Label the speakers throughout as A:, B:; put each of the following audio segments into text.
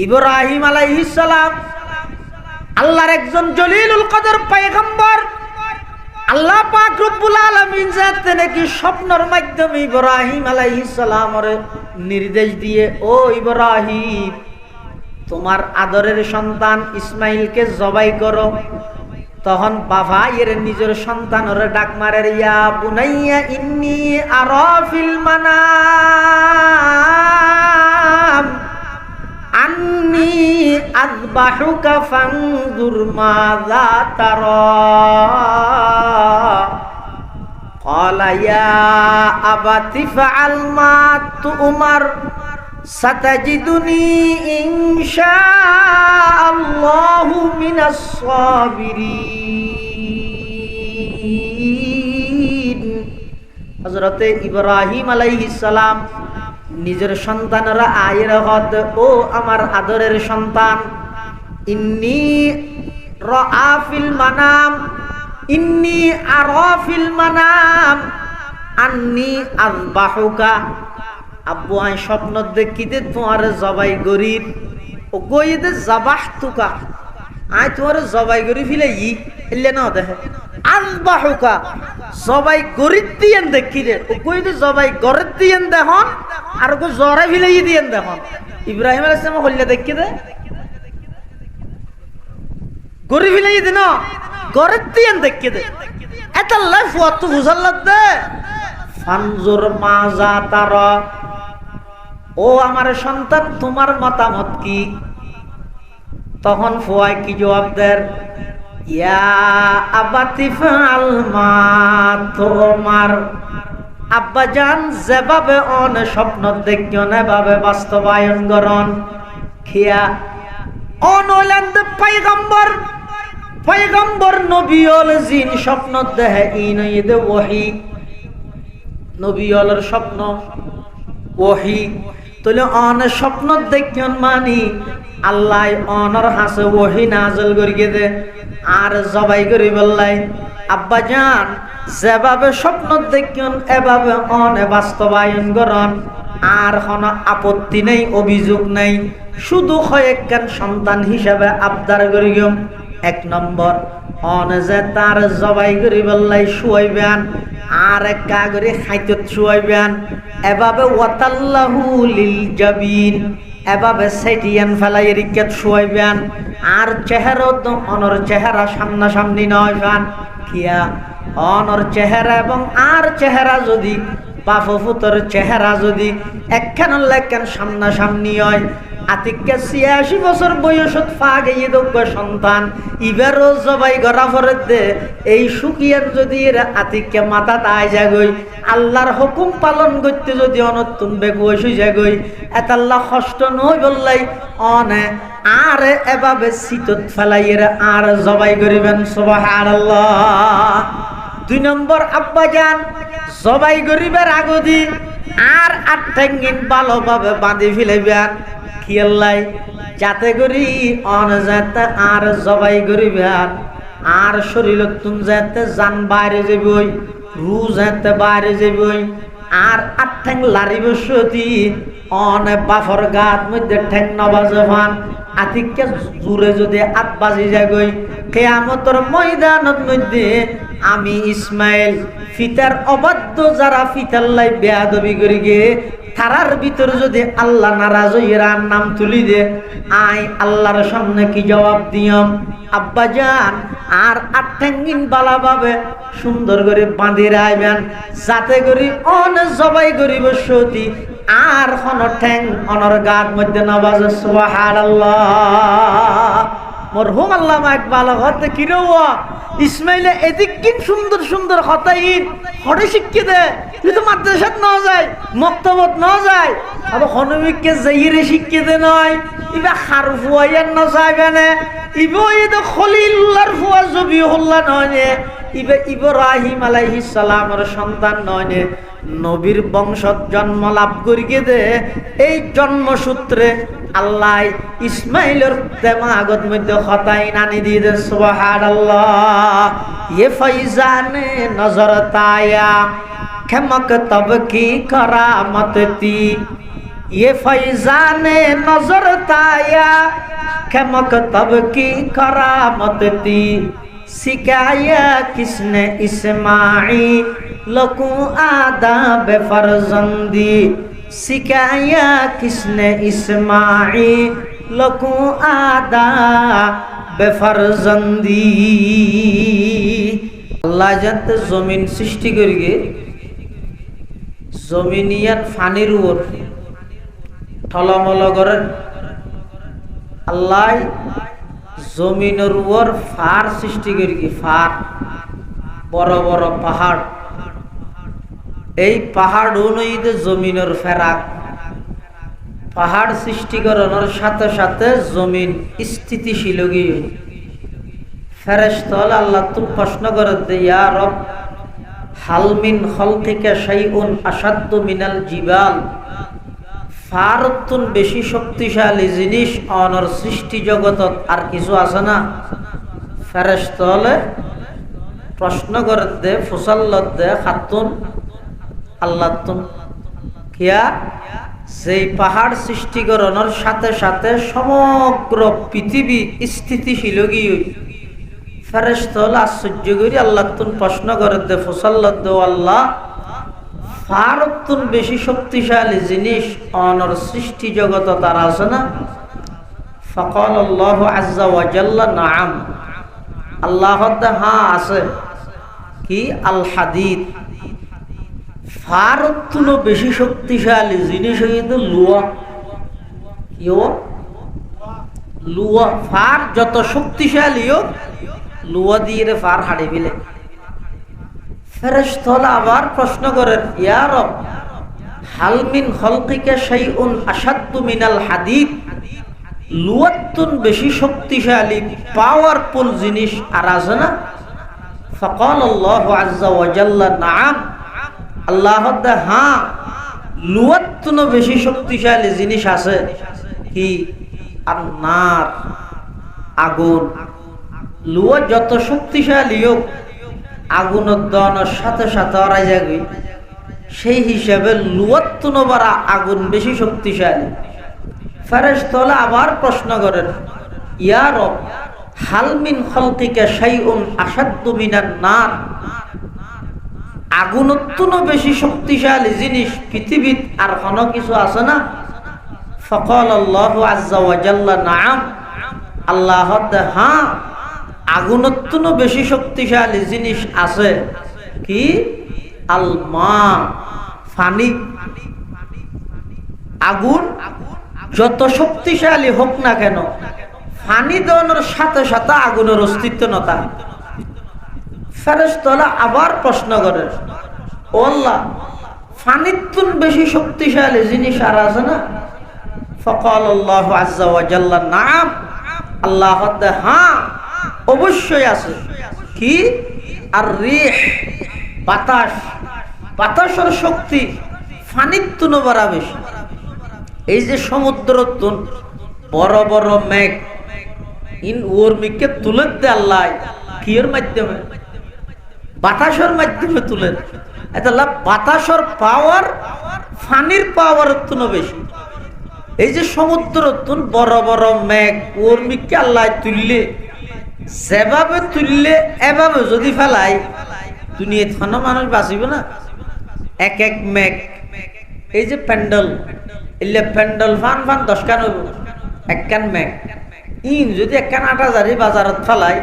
A: ইব্রাহিম আলাইহিস সালাম আল্লাহর একজন জলিলুল কদর পয়গম্বর। আল্লাহ পাক রব্বুল আলামিন যাতে নাকি স্বপ্নের মাধ্যমে ইব্রাহিম আলাইহিস সালামের নির্দেশ দিয়ে, ও ইব্রাহিম, তোমার আদরের সন্তান ইসমাইলকে জবাই করো। তখন বাবা এর নিজের সন্তানের ডাক মারে, ইয়া বুনাইয়া ইন্নী আরা ফিল মানাম আন্নী আযবাহুকা ফানজুর মাযা তারা। ক্বালা ইয়া আবাতি ফাআল মা তু'মার সাতাজিদুনি ইনশাআল্লাহু মিনাস সাবিরিন। হযরতে ইব্রাহিম আলাইহিস সালাম নিজের সন্তানরা আয়ের হদ, ও আমার আদরের সন্তান, ইন্নী রাআ ফিল মানাম, ইন্নী আরা ফিল মানাম আন্নী আযবাহুকা। আব্বু আই স্বপ্ন দেখিতে তোমার জবাই গরিব, ও গইদে জাবাহতুকা, আই তোমার জবাই গরি ফিলে ই এলে না দেখে আযবাহুকা, জবাই গরিব দিয়েন দেখিলে, ও গইদে জবাই গরিব দিয়েন দেখুন, আর গো জরে ফিলে ই দিয়েন দেখুন। ইব্রাহিম আলাইহিস সালাম হল্লে দেখি দে গরি ফিলে ই দিন গরিব দিয়েন দেখি দে, এটা লাইফ ওয়াত বুঝাল্লাদ দে। ফানজুর মাযা তারা, ও আমার সন্তান, তোমার মতামত কি? তখন ফুয়াই কি জবাব দেন, ইয়া আবাতি ফাআল মা তু'মার। আব্বা জান, যেভাবে অন স্বপ্ন দেখিও না ভাবে বাস্তবায়ন করন। খিয়া অনলেন্দ পয়গম্বর, পয়গম্বর নবীল জিন স্বপ্ন দেহে ইন ইদে ওহী, নবীলের স্বপ্ন ওহী। তাহলে অন স্বপ্ন দেখিয়ন মানি আল্লাহ অনর হাসে ওহী নাযিল করিয়ে দে আর জবাই করি বললাই। আব্বা জান, যেভাবে স্বপ্ন দেখিয়ন এভাবে অনে বাস্তবায়ন করন, আর কোনো আপত্তি নেই, অভিযোগ নেই, শুধু কয়েকখান সন্তান হিসাবে আবদার করিও। এক নম্বর, অন যে তার জবাই করি বললাই শুয়াইবেন, আর এক কাগরে খাইতত শুয়াইবেন, এভাবে ওয়াতাল্লাহু লিল জাবিন, এভাবে সেটিয়ান ফেলাই রিকেট শুয়াইবেন, আর চেহারা তো অনর চেহারা সামনাসামনি নয় ফান। কিয়া অনর চেহারা এবং আর চেহারা যদি বাফুতর চেহারা যদি একখান লেখান সামনাসামনি হয়, আতিককে ৮৬ বছর বয়সত ফা গিয়ে দেখবে সন্তান, ইবারও জবাই করা পরে দে এই সুকিয়ার যদি এরা আতিককে মাথা তাই যাগই, আল্লাহর হুকুম পালন করতে যদি অনতুন বেগুস হয়ে যাগই, এত আল্লাহ কষ্ট নয় বললাই অনে আর এভাবে শীতত ফেলাই এরা আর জবাই করিবেন। সুবহানাল্লাহ। ২ নম্বর, আব্বা জান, জবাই করিবার আগদি আর ৮ ঠ্যাঙ্গিন ভালোভাবে বাঁধি ফেলাইবেন। খেয়াল্লাই যাতে করি অন যাতে আর জবাই করিবেন, আর শরীর তুন যাতে জান বাইরে যাবই, রু যাতে বাইরে যাবই, আর ৮ ঠ্যাং লারি বসতি অনে বাফর গাত মধ্যে ঠ্যাং নবাজে ফান, আতিককে জুড়ে যদি ৮ বাজি যাগই, কিয়ামতের ময়দানত মধ্যে আমি ইসমাইল ফিতার অবাধ্য যারা ফিতাল্লাই বেয়াদবি করি গে, তারার ভিতর যদি আল্লাহ নারাজ হইরা নাম তুলি দে, আই আল্লাহর সামনে কি জবাব দিয়ম? আব্বা জান, আর ৮ ঠ্যাঙ্গিন বালাভাবে সুন্দর করে বাঁধি রাখবেন, যাতে করি অন জবাই করিব সতী আর কোন ঠ্যাং অনর গাত মধ্যে না বাজে। সুবহানাল্লাহ। মরহুম আল্লামা ইকবাল হতে কিরো ইসমাইলে এদিক কিন সুন্দর সুন্দর হতাইন হরে শিক্ষে দে, তুই তো মাদ্রাসাত না যায়, মক্তবত না যায়, আবার হনমিককে যাইরে শিক্ষে দে নয়, ইবা খার ফুয়াইয়ার না চাইবে না, ইবো এই তো খলিলুল্লাহর ফুয়া জবিহুল্লাহ নয়, ইবে ইব্রাহিম আলাইহিস সালামের সন্তান নয়, নবীর বংশত জন্ম লাভ করিয়ে দে। এই জন্মসূত্রে আল্লাহ ইসমাইলের দেমাগত মধ্যে হতাইন আনি দিয়ে দে। সুবহানাল্লাহ। ये फैजाने नजर ताया खमक तब की करामत थी, ये फैजाने नजर ताया के मकतब की करामत थी सिखाया किसने इस्माइल को आदाब फर्जंदी सिखाया किसने इस्माइल को आदाब फर्जंदी আল্লাহ জানতে জমিন সৃষ্টি করিগে জমিনিয়ান ফানির উপর ঠলমল করেন আল্লাহ জমিনের উপর ফার সৃষ্টি করিগে ফার বড় বড় পাহাড় এই পাহাড় অনুযায়ী জমিনের ফেরাক পাহাড় সৃষ্টি করানোর সাথে সাথে জমিন স্থিতিশীল গিয়ে ফেরেশতা আল্লাহ তো প্রশ্ন করে দে ইয়া রব হাল মিন খালকিকা শাইউন আশাদ্দু মিনাল জিবাল ফারতুন বেশি শক্তিশালী জিনিস অনর সৃষ্টি জগতত আর কিছু আছে না ফেরেশতা প্রশ্ন করে দে ফুসাল্লত দে খাতুন আল্লাহ তুম কিয়া সেই পাহাড় সৃষ্টি করানোর সাথে সাথে সমগ্র পৃথিবী স্থিতিশীল গিয়ে ফেরেশতা আশ্চর্য করি আল্লাহ তুন প্রশ্ন করে দে ফুসাল্লত দে আল্লাহ ফারতুন বেশি শক্তিশালী জিনিস অনর সৃষ্টি জগত তার আছে না ফাকাল আল্লাহু আজ্জা ওয়া জাল্লা নাআম আল্লাহ হ্যাঁ আছে কি আল হাদিদ ফারতুন বেশি শক্তিশালী জিনিস হইতে লুয়া কি লুয়া ফার যত শক্তিশালী হোক লুয়া দিয়ে ফার হাড়ে ফেলে ফেরেশতা আবার প্রশ্ন করেন ইয়া রব হাল মিন খালকিকা শাইউন আশাদ্দু মিনাল হাদিদ লুয়াতুন বেশি শক্তিশালী পাওয়ারফুল জিনিস আর আছে না ফাকাল আল্লাহু আজ্জা ওয়া জাল্লা নাআম আল্লাহ হ্যাঁ লুয়াতুন বেশি শক্তিশালী জিনিস আছে কি আর নার আগুন লুয়া যত শক্তিশালী হোক আগুনের দনের সাথে সাথে ওরা যাবে সেই হিসাবে লুয়াতুন বারা আগুন বেশি শক্তিশালী ফেরেশতা আবার প্রশ্ন করেন ইয়া রব হাল মিন খালকিকা শাইউন আশাদ্দু মিনান নার আগুনের বেশি শক্তিশালী জিনিস পৃথিবীত আর কোনো কিছু আছে না ফাকাল আল্লাহু আজ্জা ওয়া জাল্লা নাআম আল্লাহ হ্যাঁ আগুনের বেশি শক্তিশালী জিনিস আছে কি আল মা পানি আগুন যত শক্তিশালী হোক না কেন পানি দেওয়ার সাথে সাথে আগুনের অস্তিত্ব নতা ফেরেশতা আবার প্রশ্ন করে ও আল্লাহ পানির তুন বেশি শক্তিশালী জিনিস আর আছে না ফাকাল আল্লাহু আজ্জা ওয়া জাল্লা নাআম আল্লাহ হ্যাঁ অবশ্যই আছে কি আর রিহ বাতাস বাতাসের শক্তি পানির তুন বড় বেশি এই যে সমুদ্র তুন বড় বড় মেঘ ইন ওর মেঘকে তুলে দে আল্লাহ কিয়ের মাধ্যমে বাতাসের মাধ্যমে তুলে এটা বাতাসের পাওয়ার পানির পাওয়ার তুন বেশি এই যে সমুদ্র তুন বড় বড় মেঘ ওর মেঘকে আল্লাহ তুললে যেভাবে তুললে এভাবে যদি ফেলাই দুনিয়াত কোনো মানুষ বাঁচিব না এক এক মেঘ এই যে প্যান্ডেল এলে প্যান্ডেল ফান ফান 10 কান হইব একখান মেঘ ইন যদি একখান 8000 বাজারত ফেলাই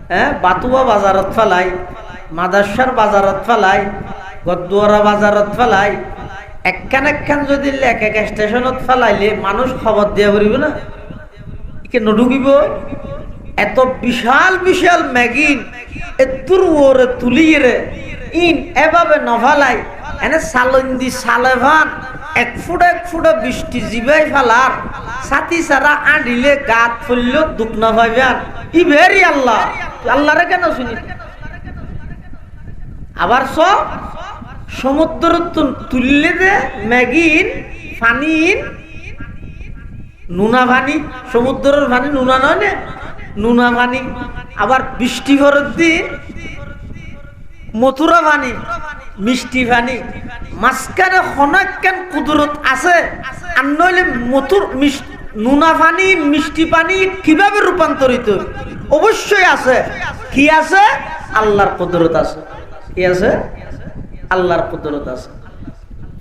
A: হ্যাঁ বাতুয়া বাজারত ফেলাই মাদারসার বাজারত ফেলাই গদ্দুয়ারা বাজারত ফেলাই একখান একখান যদি এক এক স্টেশনত ফেলাইলে মানুষ খবর দিয়া করিব না কে নডুকিব এত বিশাল বিশাল ম্যাগিন এতুর ওরে তুলিয়ে ইন এভাবে নফালাই এনে সালন্দি সালেভান এক ফুটা বৃষ্টি জিবাই ফেলার সাথী সারা আঁডিলে গাত ফুলল দুঃখ না ভাইবেন ই ভেরি আল্লাহ আল্লাহরে কেন শুনি আবার সব সমুদ্র তুললে দে ম্যাগিন ফানিন নুনা ভানি সমুদ্রের ভানি নুনা নয় না নুনা ভানি আবার বৃষ্টি ভরের দিন মথুরা ভানি মিষ্টি ভানি মাঝখানে হনাক্যান কুদরত আছে আর নইলে মধুর নুনা পানি মিষ্টি পানি কিভাবে রূপান্তরিত? অবশ্যই আছে। কি আছে? আল্লাহর কুদরত আছে। কি আছে? আল্লাহর কুদরত আছে।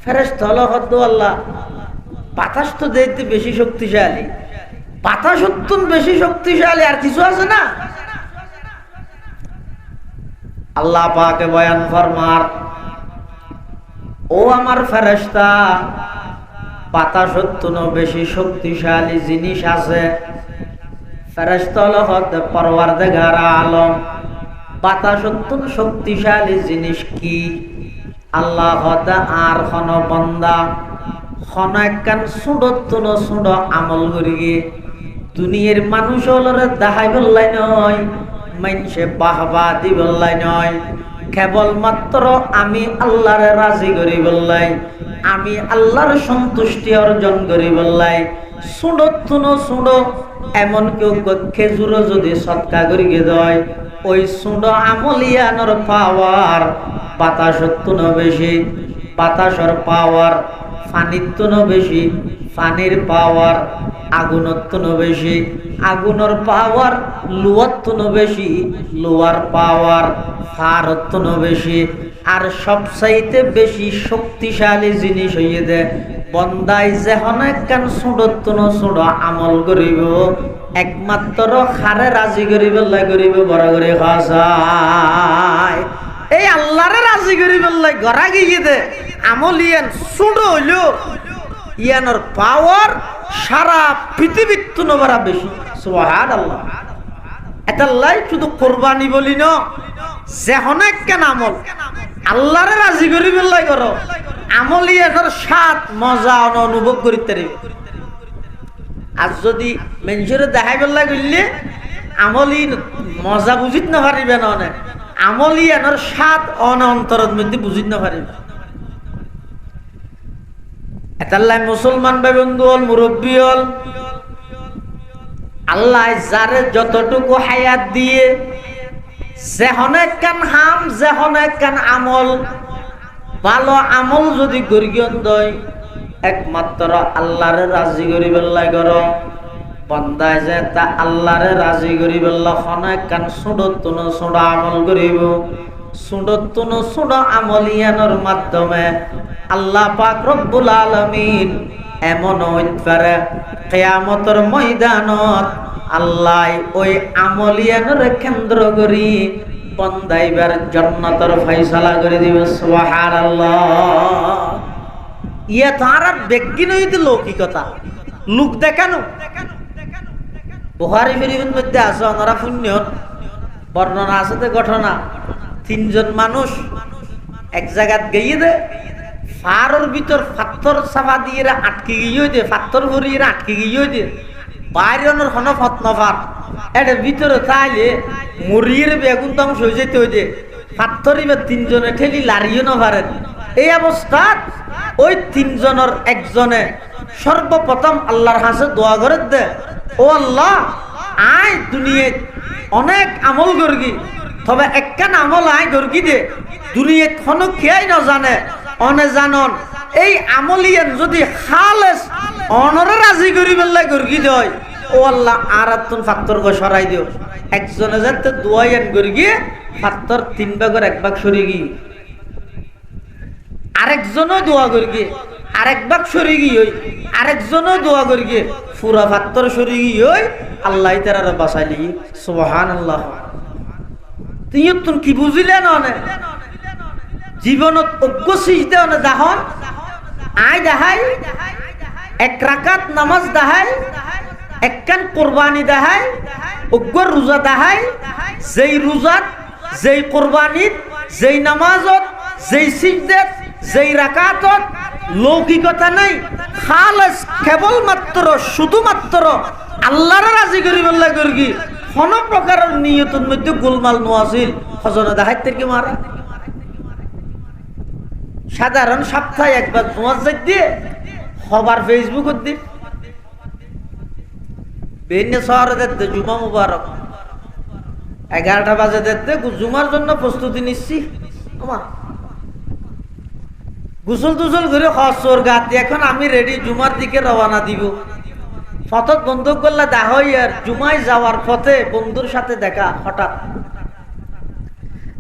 A: ফেরেশতা হলো হদ্দ আল্লাহ, বাতাস তো দেখতে বেশি শক্তিশালী, বাতাস অত্যন্ত বেশি শক্তিশালী, আর কিছু আছে না? আল্লাহ পাকে বয়ান ফরমার, ও আমার ফেরেশতা, বাতাস অত্যন্ত বেশি শক্তিশালী জিনিস আছে। ফেরেশতা হলো হদ্দ পরওয়ারদিগার আলম, বাতাস অত্যন্ত শক্তিশালী জিনিস কি? আল্লাহ হদ্দ আর খন বন্দা খন একখান সুডত্তন সুড আমল করি গিয়ে দুনিয়ার মানুষ হলরে দাহাই বললাই নয়, মানুষে বাহবা দি বললাই নয়, কেবলমাত্র আমি আল্লাহরে রাজি করি বললাই, আমি আল্লাহর সন্তুষ্টি অর্জন করি বললাই। সুডত্তন সুড এমন কেউ খেজুর যদি সৎকা করি গে দেয়, ওই সুড আমলিয়ানোর পাওয়ার বাতাসত্তন বেশি, বাতাসর পাওয়ার পানিত্তন বেশি, পানির পাওয়ার আগুনত্তন বেশি, আগুনের পাওয়ার লোয়াত্তন বেশি, লোয়ার পাওয়ার ফারত্তন বেশি। আর সবচাইতে বেশি শক্তিশালী জিনিস হইয়ে দে বন্দাই যেহন একখান সুডত্তন সুড আমল করিব, একমাত্র খারে রাজি করিব করিব বড় করে খাসায়। এই আল্লাহরে রাজি করিব গড়া গিয়ে দে আমল ইয়ান সুড হইল, ইয়ানোর পাওয়ার সারা পৃথিবীর তুলনায় বেশি। সুবহানাল্লাহ। এটাল্লাই শুধু কোরবানি বলি ন, যেহন একখান আমল আল্লাহরে রাজি করি বললাই করো, আমল ইয়ানোর স্বাদ মজা অনুভব করিতে পারিবে। আর যদি মানুষের দেখাই বললাই করলে আমলি মজা বুঝিত না পারিবে না, অনেক আমলি এনার স্বাদ অন্তরের মধ্যে বুঝিত না পারিবে। এটাল্লাই মুসলমান ভাই বন্ধু হল, মুরব্বী হল, আল্লাহ যারে যতটুকু হায়াত দিয়ে যেহন একখান হাম যেহন একখান আমল ভালো আমল যদি গরিয়ন দয়, একমাত্র আল্লাহরে রাজি করি বেল্লাই কর বন্দায় যে তা আল্লাহরে রাজি করি বেল্লা খন একখান সুডত্তন সুড আমল করিব। সুডত্তন সুড আমলিয়ানোর মাধ্যমে আল্লাহ পাক রব্বুল আলামিন এমন হইতে পারে কিয়ামতের ময়দানত আল্লাহ ওই আমলিয়ানোর কেন্দ্র করি বন্দাইবার জান্নাতের ফয়সালা করে দিবে। সুবহানাল্লাহ। ইয়া তার ব্যক্তি নইতে লৌকিকতা, লোক দেখানো। বুখারী শরীফের মধ্যে আছে ওনারা পুণ্যত বর্ণনা আছে তে ঘটনা, তিনজন মানুষ এক জায়গাত গিয়ে দে ফারর ভিতর পাথর চাপা দিয়ে আটকে গিয়ে দে, পাথর ভরিয়ে আটকে গিয়ে দে, বাইরের হন ফতনফার এটা ভিতরে তাইলে মরিয়ে বেগুন ধ্বংস হয়ে যেতে হয়ে যে পাথর এবার তিনজনে ঠেলি লাড়িও না পারেন। এই অবস্থাত ওই তিনজনের একজনে সর্বপ্রথম আল্লাহর কাছে দোয়া করে দে, ও আল্লাহ আয় দুনিয়ায় অনেক আমল করগি, তবে একখান আমল আয় করগি দে দুনিয়ায় কোনো খেয়াই না জানে অনে জানন, এই আমলিয়ান যদি খালেস অনরে রাজি করি বেল্লাই করগি দেয়, ও আল্লাহ আর তুন পাথর গো সরাই দিও। একজনে যাতে দোয়াইয়ান করি গিয়ে পাথর 3 ভাগের 1 ভাগ সরি গিয়ে, আরেকজনও দোয়া করি গিয়ে আরেক ভাগ সরি গিয়ে, আরেকজনও দোয়া করি গিয়ে পুরা পাথর সরি গিয়ে আল্লাহ তারা বাঁচাইলি। সুবহানাল্লাহ। তুই তুন কি বুঝিলেন অনে জীবনত অজ্ঞ সিজদে অনে দাহন আয় দেখাই, 1 রাকাত নামাজ দেখাই, একখান কোরবানি দেখাই, অজ্ঞর রোজা দেখাই, যেই রোজাত যেই কোরবানিত যেই নামাজত যেই সিজদাত যেই রাকাতত লৌকিকতা নাই, খালেস কেবলমাত্র শুধুমাত্র আল্লাহর রাজি করি বললা করগি, কোন প্রকারের নিয়তের মধ্যে গোলমাল নোয়াছিল হজনে দেখাইতে কি মারা। সাধারণ সপ্তাহে একবার মুয়াজ্জিন দিয়ে খবর ফেসবুকত দি বিভিন্ন শহরে দেখতে জুমা মুবারক 11টা বাজে দেখতে জুমার জন্য প্রস্তুতি নিচ্ছি, গোসল টুসল করে হসর গাতি এখন আমি রেডি জুমার দিকে রওনা দিব। পথত বন্ধু করলে দেখা হয় আর জুমায় যাওয়ার পথে বন্ধুর সাথে দেখা হঠাৎ।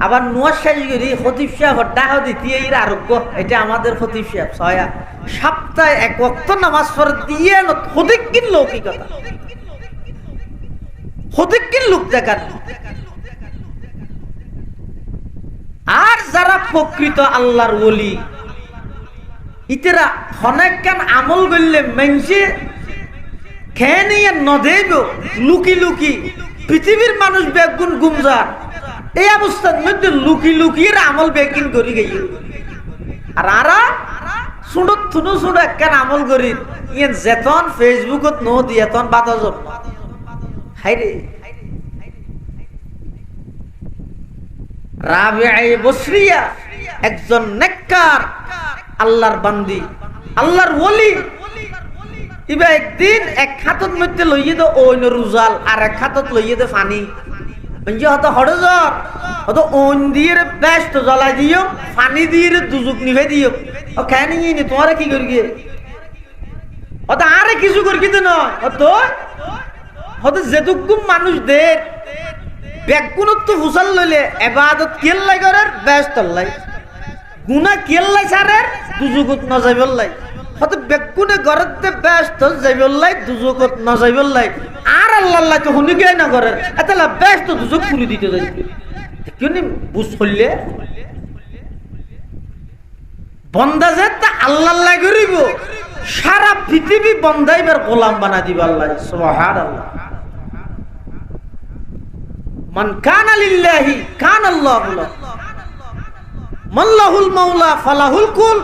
A: আবার নোয়াজ সাজগিরি খতিব সাহেব ডাহ দ্বিতীয় আরোগ্য, এটা আমাদের খতিব সাহেব ছয়া সপ্তাহে এক ওয়াক্ত নামাজ পড়ে দিয়ে হদিক কিন লৌকিকতা, হদিক কিন লোক দেখার। আর যারা প্রকৃত আল্লাহর ওলি ইতেরা অনেক কান আমল করলে মেনসে খেয়ে নিয়ে নদেব লুকি লুকি পৃথিবীর মানুষ বেগুন গুমজার এই অবস্থার মধ্যে লুকি লুকিয়ে আমল বেগিন করি গেই। আর আরা শুনত থুনু শুনো একখান আমল করি ইয়ে যেতন ফেসবুকত নো দিয়ে এতন বাতাস হাইরে। রাবিআ বসরিয়া একজন নেককার আল্লাহর বান্দি, আল্লাহর ওলি। ইবা একদিন এক হাতত মধ্যে লইয়ে দে ওইন রুজাল আর এক হাতত লইয়ে দে পানি। হয়তো হড়জর হয়তো ওন দিয়ে ব্যস্ত জ্বলাই দিও, পানি দিয়ে দুজুক নিভে দিও। ও খেয়ে নিয়ে নি তোমার কি করি গিয়ে হয়তো আরে কিছু করি কিন্তু নয়। হয়তো যেটুকু মানুষ দের বেগুনত ফুসাল লইলে এবাদত কেল্লাই করার ব্যস্ত লাই, গুনা কেল্লাই সারের দুজুকত ন যাইবল্লাই। হয়তো বেগুনে ঘরতে ব্যস্ত যাইবল্লাই দুজুকত ন যাইবল্লাই। আর আল্লাহ তো শুনি গে না করেন এতলা ব্যস্ত দুজক খুলি দিতে যাইবে। কেনি বুঝ করলে বন্দা যে তা আল্লাহ করিব, সারা পৃথিবী বন্দাইবার গোলাম বানা দিব আল্লাহ। সুবহানাল্লাহ। মান কানা লিল্লাহি কানাল্লাহু লাহু, মাল্লাহুল মাওলা ফালাহুল কুল।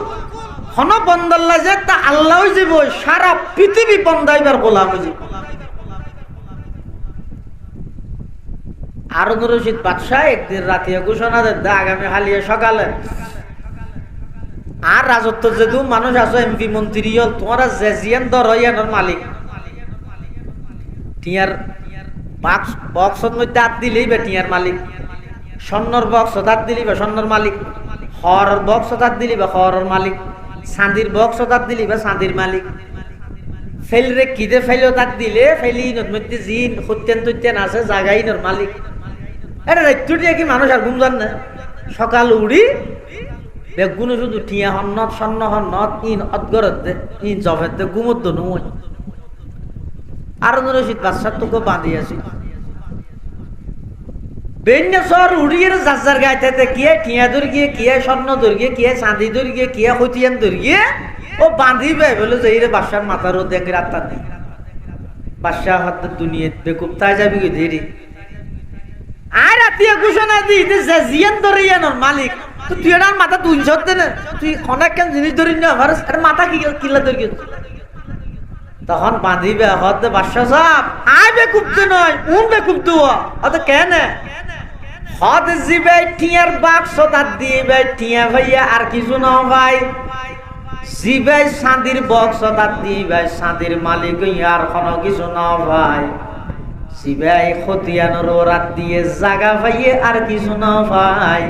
A: হন বন্দাল্লাহ যে তা আল্লাহ হইব, সারা পৃথিবী বন্দাইবার গোলাম হইব। হারুন রশিদ বাদশাহ একদিন রাতে ঘোষণা দেন আগামী হালিয়ে সকালে আর রাজত্ব যেহেতু মানুষ আছো এমপি মন্ত্রী হল তোমরা যে জিয়ান দর হইয়ানোর মালিক টিয়ার বক্সর মধ্যে হাত দিলেই বা টিয়ার মালিক, স্বর্ণর বক্স হাত দিলি বা স্বর্ণর মালিক, হরের বক্স হাত দিলি বা হরের মালিক, চাঁদির বক্স হাত দিলি বা চাঁদির মালিক। ফেলরে কিদে ফেলো তাক দিলে ফেলি মধ্যে জিন সত্যেন তৈতেন আছে জাগাইনোর মালিক। এটা রাত্য দিয়ে কি মানুষ আর ঘুম যান না? সকাল উড়ি বেগুন শুধু টিয়া হন্নত স্বর্ণ হন্নত ইন অদগরত দে ইন জবের দে ঘুমত নয়। আর রশিদ বাদশার তোকে বাঁধি আছি বেন্যসর উড়িয়ে যার গাইতে কে টিয়া দৌড় গিয়ে কে স্বর্ণ দৌড় গিয়ে কে চাঁদি দৌড় গিয়ে কে হতিয়ান দৌড় গিয়ে ও বাঁধিবে বলে যে রে বাদশার মাথার রোদ এক রাত নেই বাদশাহ হাত দুনিয়া বেকুব তাই যাবি কি দেরি আর আত্মীয় ঘোষণা দিই যে জিয়ান ধরে ইয়ানোর মালিক তুই এটার মাথা তুই দে না তুই অনেক কেন জিনিস ধরি না আমার মাথা কি কিল্লা ধরি গেছে। তখন বাঁধিবে হতে বাদশাহ সাহেব আয় বেকুবতে নয় উন বেকুবতে অত কেন হদ জিবে টিয়ার বাক্স তার দিবে টিয়া ভাইয়া আর কিছু না ভাই জিবে সাঁদির বক্স তার দিবে সাঁদির মালিক আর কোনো কিছু না ভাই জিবে খতিয়ানোর রাত দিয়ে জাগা ভাইয়ে আর কিছু না ভাই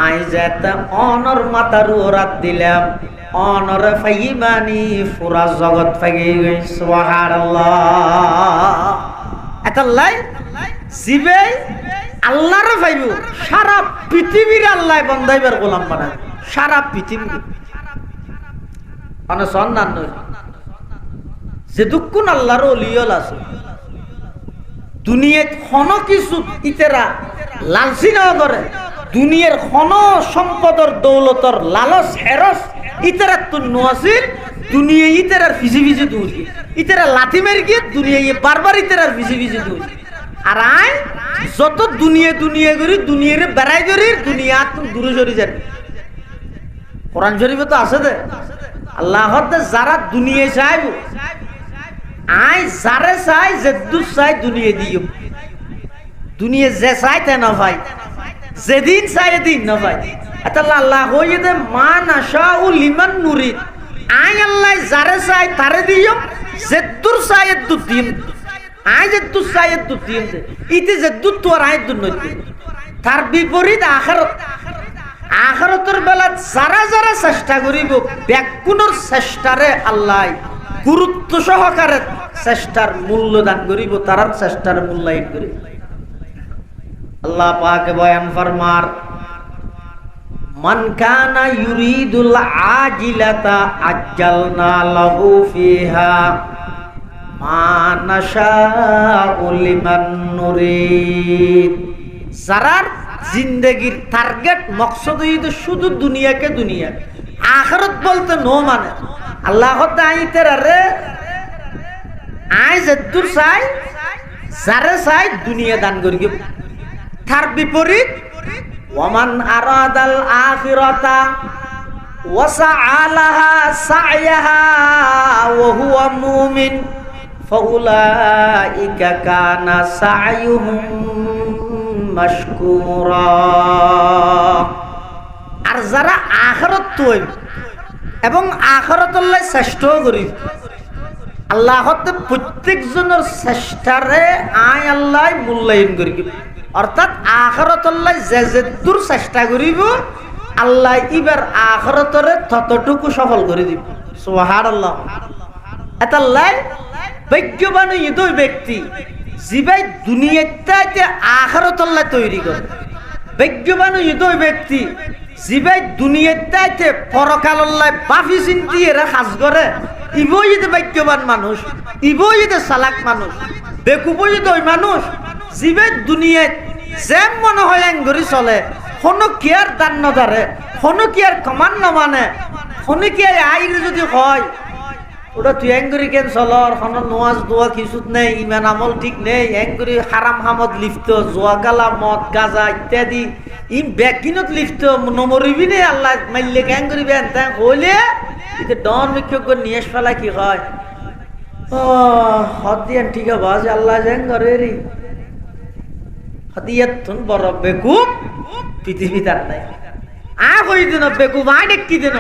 A: আই যেতে অনর মাতার রাত দিলাম অনর ফাইমানি পুরা জগৎ ফাইগে গই সুবহানাল্লাহ। এতাল্লাই জিবে আল্লাহর ভাইব সারা পৃথিবীর আল্লাহ বন্দাইবার গোলাম বানায় সারা পৃথিবী মানে সন্ধান নয় যেটুকুন আল্লাহর ওলিয়ল আছে দুনিয়াত কোনো কিছু ইতেরা লালসি না করে দুনিয়ার কোনো সম্পদর দৌলতর লালস হেরস ইতেরা তো নোয়াসির দুনিয়া ইতেরার ভিজি ভিজি দূর ইতেরা লাথি মেরে গিয়ে দুনিয়া বারবার ইতেরার ভিজি ভিজি দূর আর আয় যত দুনিয়া দুনিয়া করি দুনিয়ারে বেড়াই করি দুনিয়া তুমি দূরে সরে যাবে। কোরআন শরীফে তো আছে দে আল্লাহ যারা দুনিয়া চাইব আয় যারে চাই যে দূর চাই দুনিয়া দিও দুনিয়া যে চাই তে না ভাই যেদিন চাই এদিন না ভাই আল্লাহ হয়ে দে মা নাশাউ লিমান নুরিদ আয় আল্লাহ যারে চাই তারে দিও যে দূর চাই দূর দিন আয় যে দূর চাই দূর দিন ইতে যে দূর তো আর আয় দূর নয় তার বিপরীত আখিরাত আখিরাতের বেলা যারা যারা চেষ্টা করিব ব্যাকুণর চেষ্টারে আল্লাহ গুরুত্ব সহকারে চেষ্টার মূল্য দান করিব, তারার চেষ্টার মূল্যায়ন করিব। আল্লাহ পাক বয়ান ফরমার, মান কানা ইউরিদুল আজিলাতা আজ্জালনা লাহু ফিহা মা নাশাউ লিমান নুরিদ। যারার জিন্দেগির টার্গেট মকসদ হইল শুধু দুনিয়াকে দুনিয়া, আখিরাত বলতে নো মানে আল্লাহ আইতে রে আই যদ্দুর চাই যারে চাই দুনিয়া দান করি। তার বিপরীত ওয়ামান আরাদাল আখিরাতা ওয়া সাআলাহা সা'য়াহা ওয়া হুয়া মুমিন ফাউলাইকা কানা সা'য়ুহুম মাশকুরা। আর যারা আখিরাত তৈব এবং আখিরাতুল্লাহ চেষ্টা করি, আল্লাহ প্রত্যেকজনের চেষ্টারে আয় আল্লাহ মূল্যায়ন করি। অর্থাৎ আখিরাতুল্লাহ যে দূর চেষ্টা করিব আল্লাহ ইবার আখিরাতরে ততটুকু সফল করে দিব। সুবহানাল্লাহ। এতাল্লাহ ভাগ্যবান ওই ব্যক্তি যিবাই দুনিয়াতে আখিরাতুল্লাহ তৈরি করে। ভাগ্যবান ওই ব্যক্তি যিবাই দুনিয়াতে পরকালল্লাহ বাফি চিন্তি এরা কাজ করে। ইবই যদি ভাগ্যবান মানুষ, ইবই যদি চালাক মানুষ। বেকুবই যদি ওই মানুষ যিবাই দুনিয়ায় যেম মনে হয় এঙ্গরি চলে, কোনো কেয়ার দান নধরে, কোনো কেয়ার কমান নমানে, কোনো কেয়ার আইরে যদি হয় ওটা তুই এঙ্গরি কেন চলর, কোনো নোয়াজ দোয়া কিছুত নেই, ইমান আমল ঠিক নেই, এঙ্গরি হারাম হামদ লিপ্ত, জোয়া গালা মদ গাজা ইত্যাদি ই ব্যাকিনত লিপ্ত নমরিবি নে আল্লাহ মাইলে এঙ্গরি বেন তাই হইলে এটা ডন বিক্ষোভ নিয়ে ফেলা কি হয় হদিয়ান ঠিক আছে আল্লাহ জেঙ্গরে রে হদিয়াত তুন বড় বেকুব পৃথিবী তার নাই আ কই দিন বেকুব আই দেখি দিন।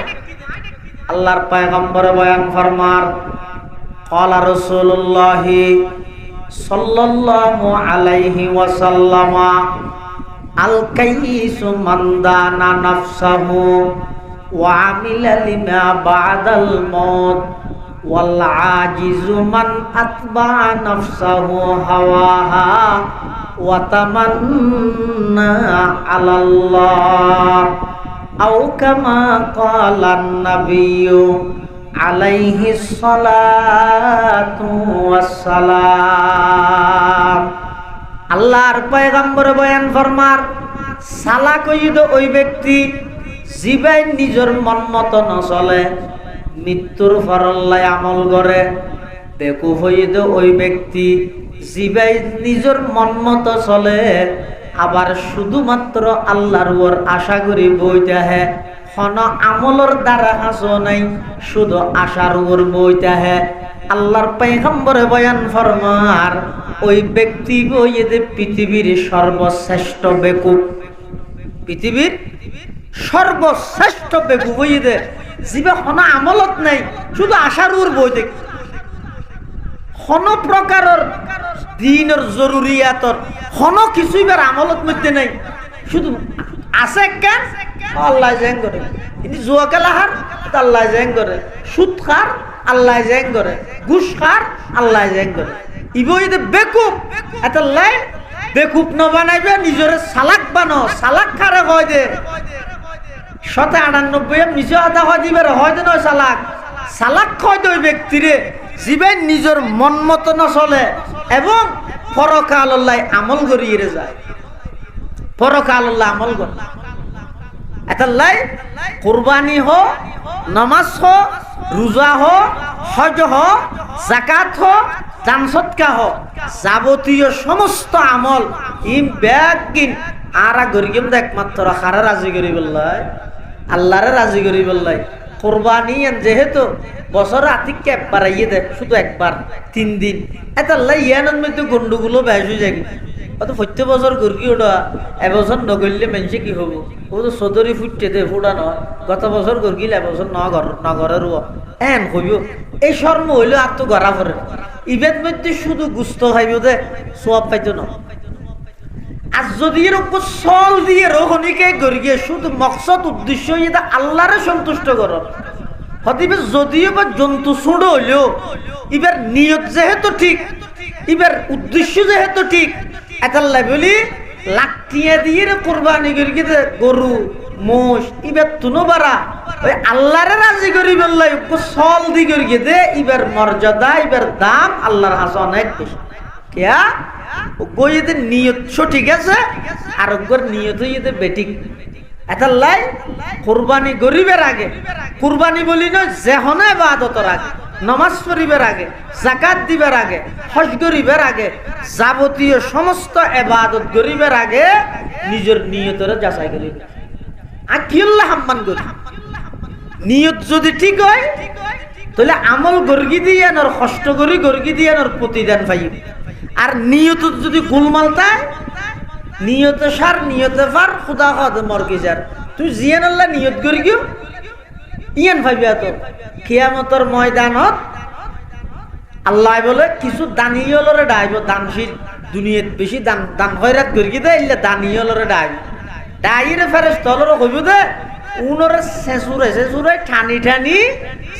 A: আল্লাহর পয়গম্বর বয়ান ফরমার, ক্বালা রাসূলুল্লাহ সাল্লাল্লাহু আলাইহি ওয়াসাল্লাম, আল কাইসু মান দানা নাফসাহু ওয়া আমিলা লিমা বাদাল মাউত ওয়াল আজিজু মান আতবা নাফসাহু হাওয়াহা ওয়া তামান্না আলাল্লাহ আও কামা ক্বালান নাবিয়্যু আলাইহিস সালাতু ওয়াস সালাম। আল্লাহর পয়গম্বর বয়ান ফরমার, সালাক হইল ওই ব্যক্তি যিবাই নিজের মন মতো নচলে, মৃত্যুর পর আল্লাহ আমল করে। বেকুফ হইল ওই ব্যক্তি যিবাই নিজের মন মতো চলে, আবার শুধুমাত্র আল্লাহর ওর আশা করি বইতে হে, কোন আমলের দ্বারা হাসো নাই, শুধু আশার ওর বইতে হে। আল্লাহর পয়গম্বরে বয়ান ফরমার, ওই ব্যক্তি বইতে পৃথিবীর সর্বশ্রেষ্ঠ বেকুব, পৃথিবীর সর্বশ্রেষ্ঠ বেকুব বইতে যিবা কোন আমলত নাই, শুধু আশার ওর বই দেখ, কোন প্রকারের দিনের জরুরিয়াতর কোন কিছুই বার আমলত মধ্যে নাই, শুধু আছে কেন আল্লাহ জেং করে। কিন্তু জুয়া খেলাহার আল্লাহ জেং করে, সুদ খার আল্লাহ জেং করে, ঘুষ খার আল্লাহ জেং করে। ইবই বেকুব এটা লাই বেকুব ন বানাইবে, নিজরে সালাক বানো, সালাক খারে হয় দে 98 নিজে আদা হয় দিবে হয় দে নয় সালাক। সালাক হয় দে ওই ব্যক্তিরে যিবাই নিজের মন মতো নচলে এবং পরকাল আল্লাহ আমল করিয়ে যায়, পরকাল আল্লাহ আমল করে। এটালাই কুরবানি হো, নামাজ হো, রোজা হো, হজ হো, যাকাত হো, দান সদকা হো, যাবতীয় সমস্ত আমল ইম ব্যাগিন আরা গরিম একমাত্র খারা রাজি করি বললাই, আল্লাহরে রাজি করি বললাই। কুরবানি যেহেতু বছর আতিক একবার আইয়ে দেয়, শুধু একবার 3 দিন, এটালাই ইয়ানোর মধ্যে গন্ডগুলো বেশ হয়ে যায়। অত প্রত্যেক বছর গরকি ওটা এবছর নগরলে মানুষে কি হবো, ও তো চৌধুরী ফুটতে দে ফুটা নয়, গত বছর গরকিল এবছর নগরের এন হইব। এই শর্ম হইলে আর তো গড়া পড়ে, ইবের মধ্যে শুধু গুস্ত খাইব দে, সোয়াব পাইতো না। আর যদি এরকম সল দিয়ে রোহনীকে গড়িয়ে শুধু মকসদ উদ্দেশ্য এটা আল্লাহরে সন্তুষ্ট করো হতিবে যদিও বা জন্তু ছোট হইলেও এবার নিয়ত যেহেতু ঠিক এবার উদ্দেশ্য যেহেতু ঠিক এতাল্লাই বলি লাঠিয়া দিয়ে কোরবানি করি গরু মোষ এবার তুনো বাড়া ওই আল্লাহরে রাজি করি বললাই সল দি করি দে এবার মর্যাদা এবার দাম আল্লাহর হাসে অনেক বেশি কেয়া গইতে নিয়ত সঠিক আছে আর ওর নিয়ত হইতে বেঠিক এতাল্লাই কুরবানি গরিবের আগে কুরবানি বলি না যেহনে ইবাদতের আগে নামাজ পড়িবার আগে যাকাত দিবার আগে হজ করিবার আগে যাবতীয় সমস্ত ইবাদত করিবার আগে নিজের নিয়তের যাচাই করিবে আকিল্লাহ সম্মান করি নিয়ত যদি ঠিক হয় তাহলে আমল গর্গি দিয়ে আর কষ্ট করি গর্গি দিয়ে আর প্রতিদান পাইব আর নিয়ত যদি গোলমাল তাই নিয়তে সার নিয়তে পার খুদা খাদ মরকি যার তুই জিয়ান আল্লাহ নিয়ত করি গিয়ে ইয়ান ভাবিয়া তো কিয়ামতের ময়দানত আল্লাহ বলে কিছু দানিয়লরে ডাইব দানশীল দুনিয়াত বেশি দান দান খয়রাত করি দে ইল্লা দানিয়লরে ডাইব ডাইরে ফেরেশতালরে কইব দে উনরে সেসুরে ঠানি ঠানি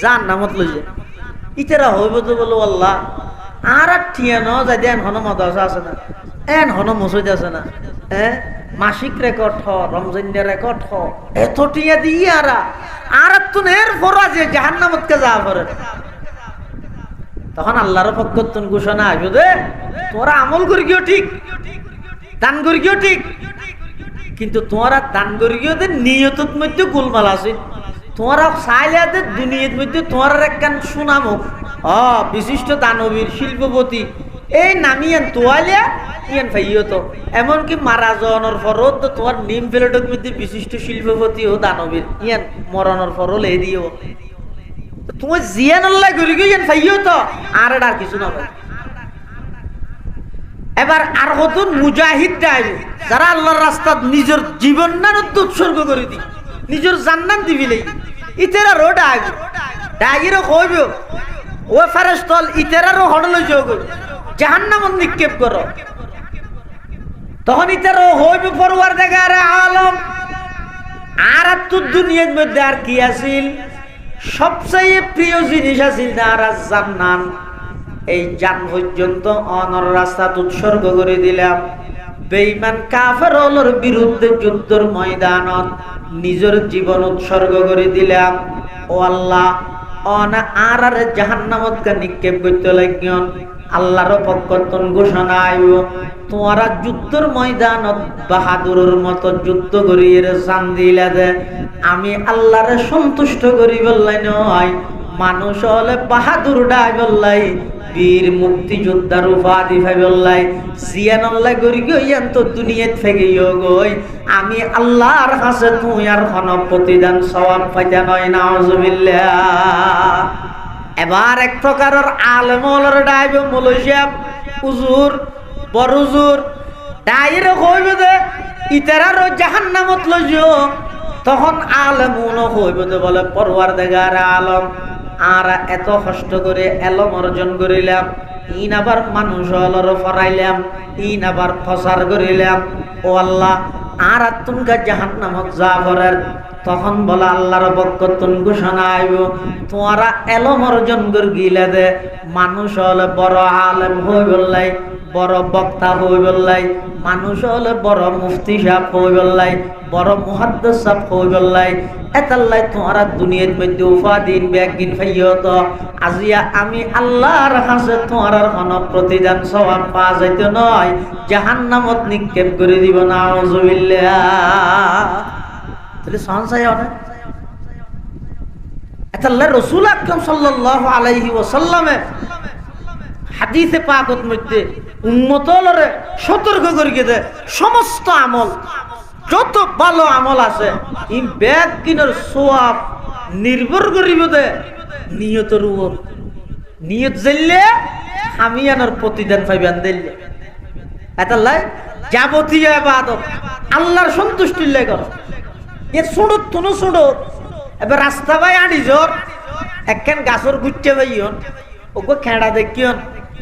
A: জান্নামত লই যায় ইতেরা হইব তো বলো আল্লাহ আর ঠিয়া ন যাই দেন হন মাদ্রাসা আছে না এন হন মসজিদ আছে না মাসিক রেকর্ড হ রমজানের রেকর্ড হ এত টিয়া দিয়ে আর তুন এর ফরা যে জাহান্নামত কে যা করে তখন আল্লাহর পক্ষ তুন ঘোষণা আসবে দে তোরা আমল করি গিয়েও ঠিক দান করি গিয়েও ঠিক কিন্তু তোরা দান করি গিয়েও নিয়তত মধ্যে গোলমাল আছে তোরা চাইলে দুনিয়ার মধ্যে তোর একখান সুনামক বিশিষ্ট দানবীর শিল্পপতি এই নামিয়ান তোয়ালিয়া ইয়ান ভাইও তো এমনকি মারা যাওয়ানোর পরও তো তোমার নিম প্লেটের মধ্যে বিশিষ্ট শিল্পপতি ও দানবীর ইয়ান মরানোর পরও লে দিও তোমার জিয়ান আল্লাহ করি গো ইয়ান ভাইও তো আর এটা কিছু না ভাই এবার আর কত মুজাহিদ ডাইব যারা আল্লাহর রাস্তায় নিজের জীবন না উৎসর্গ করে দি নিজের জান্নাত দিবিলেই ইতেরা রোড আইব ডাইরও কইব ও ফেরেশতাল ইতেরারও হড়ল যোগ জাহান্নামত নিক্ষেপ করো তখন ইতেরও হইব পরওয়ারদিগার আলম আর তুই দুনিয়ার মধ্যে আর কি আছিল সবচেয়ে প্রিয় জিনিস আছিল আর জান্নাত এই জান পর্যন্ত অনর রাস্তা উৎসর্গ করে দিলাম বেঈমান কাফেরদের বিরুদ্ধে যুদ্ধের ময়দানত নিজের জীবন উৎসর্গ করে দিলাম ও আল্লাহ অনা আর জাহান্নামত কা নিক্ষেপ করতে লাগিয়ন আল্লাহর পক্ষ থেকে ঘোষণা আইব তোমরা যুদ্ধের ময়দানত বাহাদুরের মতো যুদ্ধ করিয়ে জান দিলা দে আমি আল্লাহরে সন্তুষ্ট করি বললাই নয় মানুষ হলে বাহাদুর ডাই বললাই বীর মুক্তিযোদ্ধার উপাধি ভাই বললাই জিয়ান আল্লাহ করি গইয়ান তো দুনিয়াত থেকে গই আমি আল্লাহর কাছে তুই আর কোন প্রতিদান সওয়াব পাইতা নয় নাউজুবিল্লাহ এবার এক প্রকারের আলেম হলর ডাইব মৌলশিয়া হুজুর বড় হুজুর ডাইরে কইব দে ইতারারও জাহান্নামত লইও তখন আলেম উনো কইব দে বলে পরওয়ারদিগার আলম আর এত কষ্ট করে এলম অর্জন করিলাম ইন আবার মানুষ হলর ফরাইলাম ইন আবার প্রচার করিলাম ও আল্লাহ আর তুমকা জাহান্নামত যা করার তখন বলা আল্লাহর পক্ষ থেকে ঘোষণা আইব তোমরা এলম অর্জন করে গিলা দে মানুষ হলে বড় আলেম হই বললাই বড় বক্তা হই বললাই মানুষ হলে বড় মুফতি সাহেব হই বললাই বড় মুহাদ্দিস সাহেব হই বললাই এতাল্লাই তোমরা দুনিয়ার মধ্যে উপাদিন ব্যাগিন পাইও তো আজিয়া আমি আল্লাহর কাছে তোমরা কোন প্রতিদান সওয়াব পাওয়া যাইতে নয় জাহান্নামত নিক্ষেপ করে দিব নাউজুবিল্লাহ তাহলে সহনসাই অনেক আল্লাহ রাসূল আকরাম সাল্লাল্লাহু আলাইহি ওয়াসাল্লামে হাদিসে পাকত মধ্যে উম্মতলরে সতর্ক করে গেছে সমস্ত আমল যত ভালো আমল আছে এই ব্যাগ কিনার সওয়াব নির্ভর করিব দে নিয়তের উপর নিয়ত জেললে আমি আনার প্রতিদান পাইবেন দিলে আল্লাহ যাবতীয় ইবাদত আল্লাহর সন্তুষ্টির লাগি করো এ ছোট তুনো ছোট এবার রাস্তা বাই আনি জোর একখান গাছর গুচ্ছে পাইয়ন ওগো খেড়া দেখিয়ন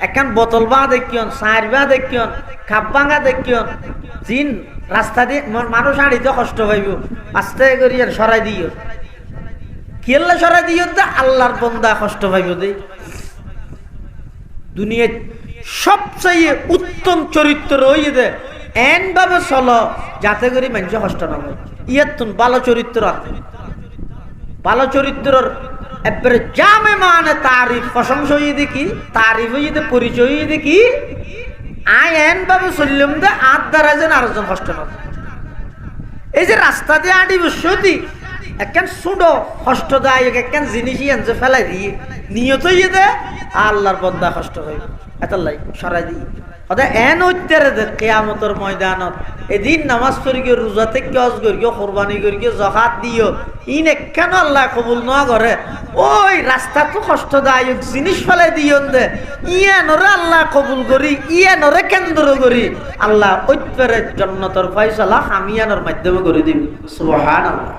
A: একখান বোতল বা দেখিয়ন, সার বা দেখিয়ন, খাপ ভাঙা দেখিয়ন, জিন রাস্তা দিয়ে মানুষ আড়িতে কষ্ট পাইব, আস্তে করিয়া সরাই দিও। কেল্লা সরাই দিও তো আল্লাহর বন্দা কষ্ট পাইব দে। দুনিয়ার সবচেয়ে উত্তম চরিত্র ওই দে এন ভাবে চলো যাতে করে মানুষ কষ্ট না হয়। ইয়াতুন ভালো চরিত্র আছে, ভালো চরিত্রর একবারে জামে মানে তারিফ প্রশংসা হয়ে দেখি, তারিফ হয়ে পরিচয় হয়ে দেখি আই এন ভাবে চললাম দে আর দ্বারা যেন আরেকজন কষ্ট না। এই যে রাস্তা দিয়ে আডি বসতি একখান ছোটো কষ্টদায়ক একখান জিনিসই আনছে ফেলাই দিয়ে নিয়ত হয়ে দে আল্লাহর বন্দা কষ্ট হইব এতাল্লাই সরাই দিয়ে অর্থাৎ এন ঐত্যারে দে কেয়ামতের ময়দানত এদিন নামাজ পড়ি গিয়ে রোজা থেকে হজ করি গিয়ে কোরবানি করি গিয়ে জকাত দিও ইন একখান আল্লাহ কবুল না করে ওই রাস্তা তো কষ্টদায়ক জিনিস ফেলাই দিও দে ইয়ানরে আল্লাহ কবুল করি ইয়ানরে কেন্দ্র করি আল্লাহ ঐত্যারে জান্নাতের ফয়সালা হামিয়ানের মাধ্যমে করে দিবি সুবহানাল্লাহ।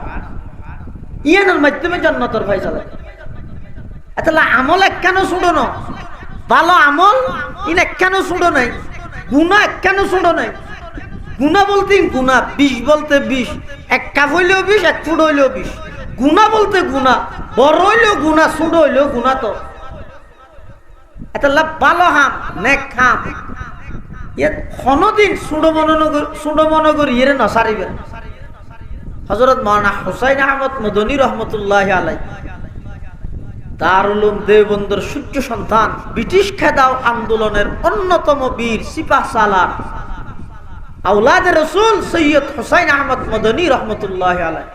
A: ইয়ানের মাধ্যমে জান্নাতের ফয়সালা এতলা আমল একখানো ছুড়ো না, ভালো আমল ইন একখানো ছুড়ো নাই, গুনাহ একখানো ছুড়ো নাই। গুনাহ বলতে গুনাহ 20 বলতে 20, এক কাপ হইলেও 20, এক ফুট হইলেও 20। গুনাহ বলতে গুনাহ, বড় হইলেও গুনাহ, ছোট হইলেও গুনাহ। তো এতলা ভালো হাম নেক হাম ইয়ে কোনদিন ছোট মনে করি এর নসারিবেন। হযরত মাওলানা হুসাইন আহমদ মদনী রহমতুল্লাহি আলাইহি দারুল উলুম দেওবন্দের সূর্য সন্তান, ব্রিটিশ খেদাও আন্দোলনের অন্যতম বীর সিপাহ সালার আওলাদে রসুল সৈয়দ হুসাইন আহমদ মদনী রহমতুল্লাহি আলাইহি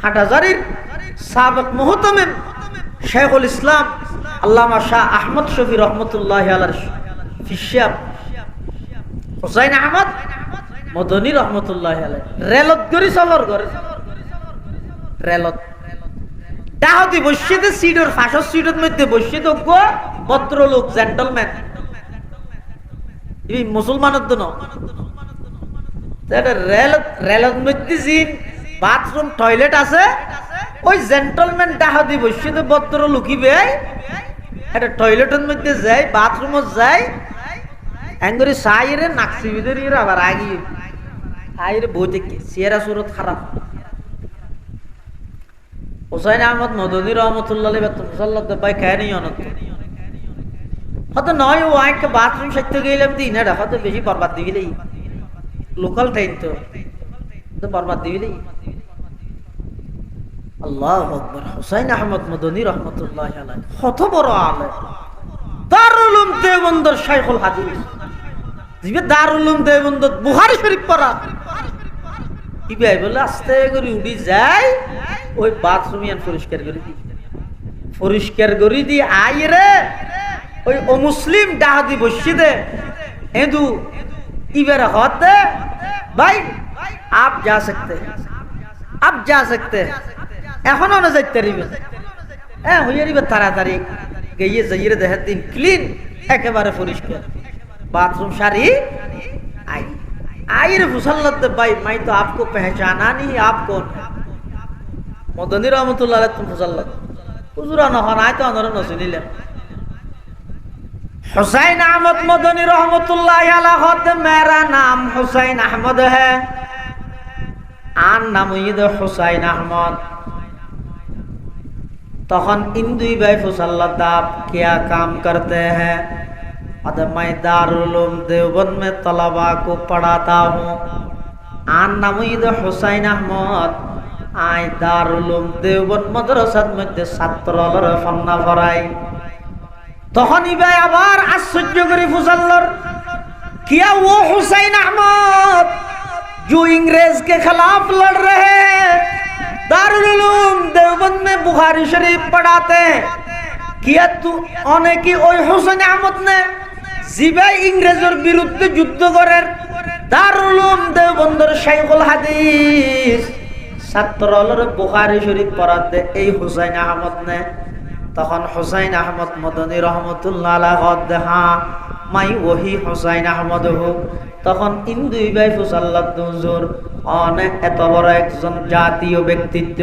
A: হাটহাজারীর সাবেক মুহতামিম শেখুল ইসলাম আল্লামা শাহ আহমদ শফি রহমতুল্লাহি আলাইহি ফিশাব হুসাইন আহমদ মদনী রহমতুল্লাহি আলাইহি রেলত গরি চলর করে রেলত ডাহতি বসিতে সিডর ফাঁসর সিডের মধ্যে বসিয়ে তো ভদ্রলোক জেন্টলম্যান এই মুসলমানের জন্য রেলের মধ্যে জিন বাথরুম টয়লেট আছে ওই জেন্টলম্যান ডাহতি বসিয়ে তো ভদ্র লুকিবে একটা টয়লেটের মধ্যে যায় বাথরুমত যায় এঙ্গরি সাইরে নাকসি ভিতরে আবার আগিয়ে আইরে বইতে চেহারা সুরত খারাপ। হুসাইন আহমদ মদনী রহমতুল্লাহ মুসাল্লাহ ভাই খায় নি অনত হয়তো নয় ও আঁকে বাথরুম সাইতে গেলাম দিন এটা হয়তো বেশি বরবাদ দিবিলেই লোকাল ট্রেন তো বরবাদ দিবিলেই। আল্লাহু আকবার। হুসাইন আহমদ মদনী রহমতুল্লাহ আলাইহি কত বড় আলেম, দারুল উলুম দেওবন্দের শাইখুল হাদিস, জিবে দারুল উলুম দেওবন্দের বুখারী শরীফ পড়া কি ভাই বলে আস্তে করে উঠি যায় ওই বাথরুম ইয়ান পরিষ্কার করে দি আই রে ওই অমুসলিম ডাহাদি বসি দে এদু ইবের হতে ভাই আপ যা সকতে এখনো না যাইতে রিবে হইয়া রিবে তাড়াতাড়ি গিয়ে যাইরে দেখে দিন ক্লিন একেবারে পরিষ্কার बाथरूम सारी आई रे मुसल्लत भाई मैं तो आपको पहचाना नहीं, आप कौन? मदनी रहमतुल्लाह अलैहि तुम मुसल्लत हुजूरा न हनाय तो अंदर न सुनिले हुसैन अहमद मदनी रहमतुल्लाह अलैहि कहते मेरा नाम हुसैन अहमद है, आन नाम हुसैन अहमद। तखन इन दुई भाई मुसल्लत आप क्या काम करते हैं? मैं दारुल उलूम देवबंद में तलबा को पढ़ाता हूँ। आन नाम हुसैन अहमद, आई दारुल उलूम देवबंद मदरसात मध्य ছাত্রদের ফন্না পড়াই। তখন ইবাই আবার আশ্চর্য করে ফুসাল্লর क्या वो हुसैन अहमद जो इंग्रेज के खिलाफ लड़ रहे हैं, दारुल उलूम देवबंद में बुखारी शरीफ पढ़ाते हैं? क्या तू অনেকে ওই হুসैन अहमद ने জিবাই ইংরেজের বিরুদ্ধে যুদ্ধ করেন দারুল উলুম দেওবন্দের শাইখুল হাদিস ছাত্রদের বুখারী শরীফ পড়াতে এই হুসैन अहमद ने? তখন হুসैन अहमद মদনী রহমতুল্লাহ আলাইহি कहते हाँ मैं वही हुसैन अहमद हूँ। তখন ইন দুই ভাই ফুসাল্লাত হুজুর অনেক এত বড় একজন জাতীয় ব্যক্তিত্ব,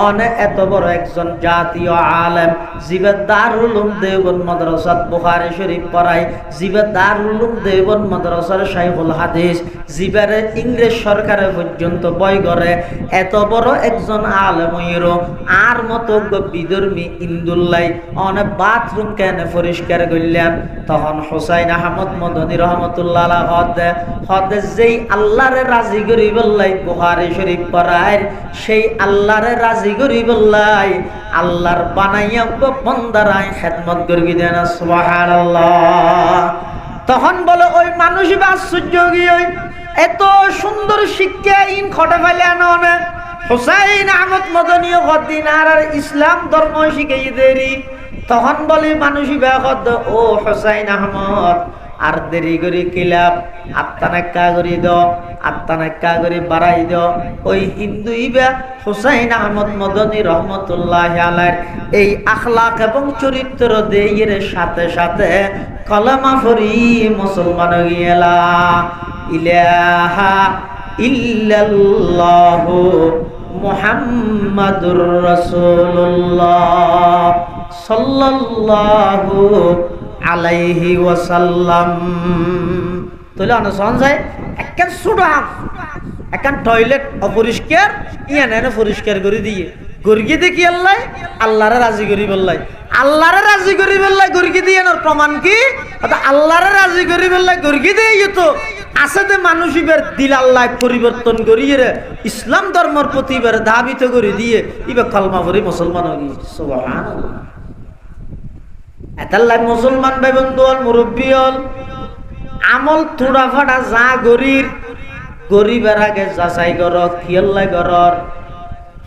A: অনেক এত বড় একজন জাতীয় আলেম, জিবে দারুল উলুম দেওবন্দ মাদ্রাসাত বুখারী শরীফ পড়ায়, জিবে দারুল উলুম দেওবন্দ মাদ্রাসার শাইখুল হাদিস, জিবারে ইংরেজ সরকারে পর্যন্ত বই করে, এত বড় একজন আলেম হইরো আর মতো বিধর্মী ইন্দুল্লাই অনেক বাথরুম কেন পরিষ্কার করলেন। তখন হুসাইন আহমদ মদনী রহমতুল্লাহ হদ যেই আল্লাহরে রাজি করি বললাই বুখারী শরীফ পড়ায়, সেই আল্লাহরে রাজি করি বললাই আল্লাহর বানাইয়া বন্দারায় খেদমত করি দেন। সুবহানাল্লাহ। তখন বলে ওই মানুষ বা আশ্চর্য গিয়ে এত সুন্দর শিক্ষা ইন খটে ফেলে আনে হুসাইন আহমদ মদনী হদ্দিন আর ইসলাম ধর্ম শিখাই দেরি। তখন বলি মানুষই বেহদ ও হুসাইন আহমদ আর দেরি করি কিলাপ, আত্মানাক্কা করি দাও, আত্মানাক্কা করি বাড়াই দাও। ওই হিন্দু ইবা হুসাইন আহমদ মদনী রহমতুল্লাহ আলাইহির এই আখলাক এবং চরিত্র দেয়ের সাথে সাথে কলমা পড়ি মুসলমান গিয়েলা। ইলাহা ইল্লাল্লাহু মুহাম্মাদুর রাসূলুল্লাহ সাল্লাল্লাহু আলাইহি ওয়াসাল্লাম। তাহলে অনুসরণ যায় একখান সুডাম একখান টয়লেট অপরিষ্কার ইয়ান এনে পরিষ্কার করে দিয়ে গর্গি দেখি আল্লাহ আল্লাহরে রাজি করি বললাই, আল্লাহরে রাজি করি বললাই গর্গি দিয়ে প্রমাণ কি আল্লাহরে রাজি করি বললাই গর্গি দিয়ে তো আসলে মানুষ এবার দিল আল্লাহ পরিবর্তন করিয়ে ইসলাম ধর্মের প্রতি এবার ধাবিত করে দিয়ে এবার কলমা পড়ি মুসলমান হয়ে গিয়েছে। সুবহানাল্লাহ। এতাল্লাহ মুসলমান ভাই বন্ধু হল, মুরব্বী হল, আমল থোড়া ফাটা যা গরিবের আগে যাচাই কর, খিয়াল্লাই করর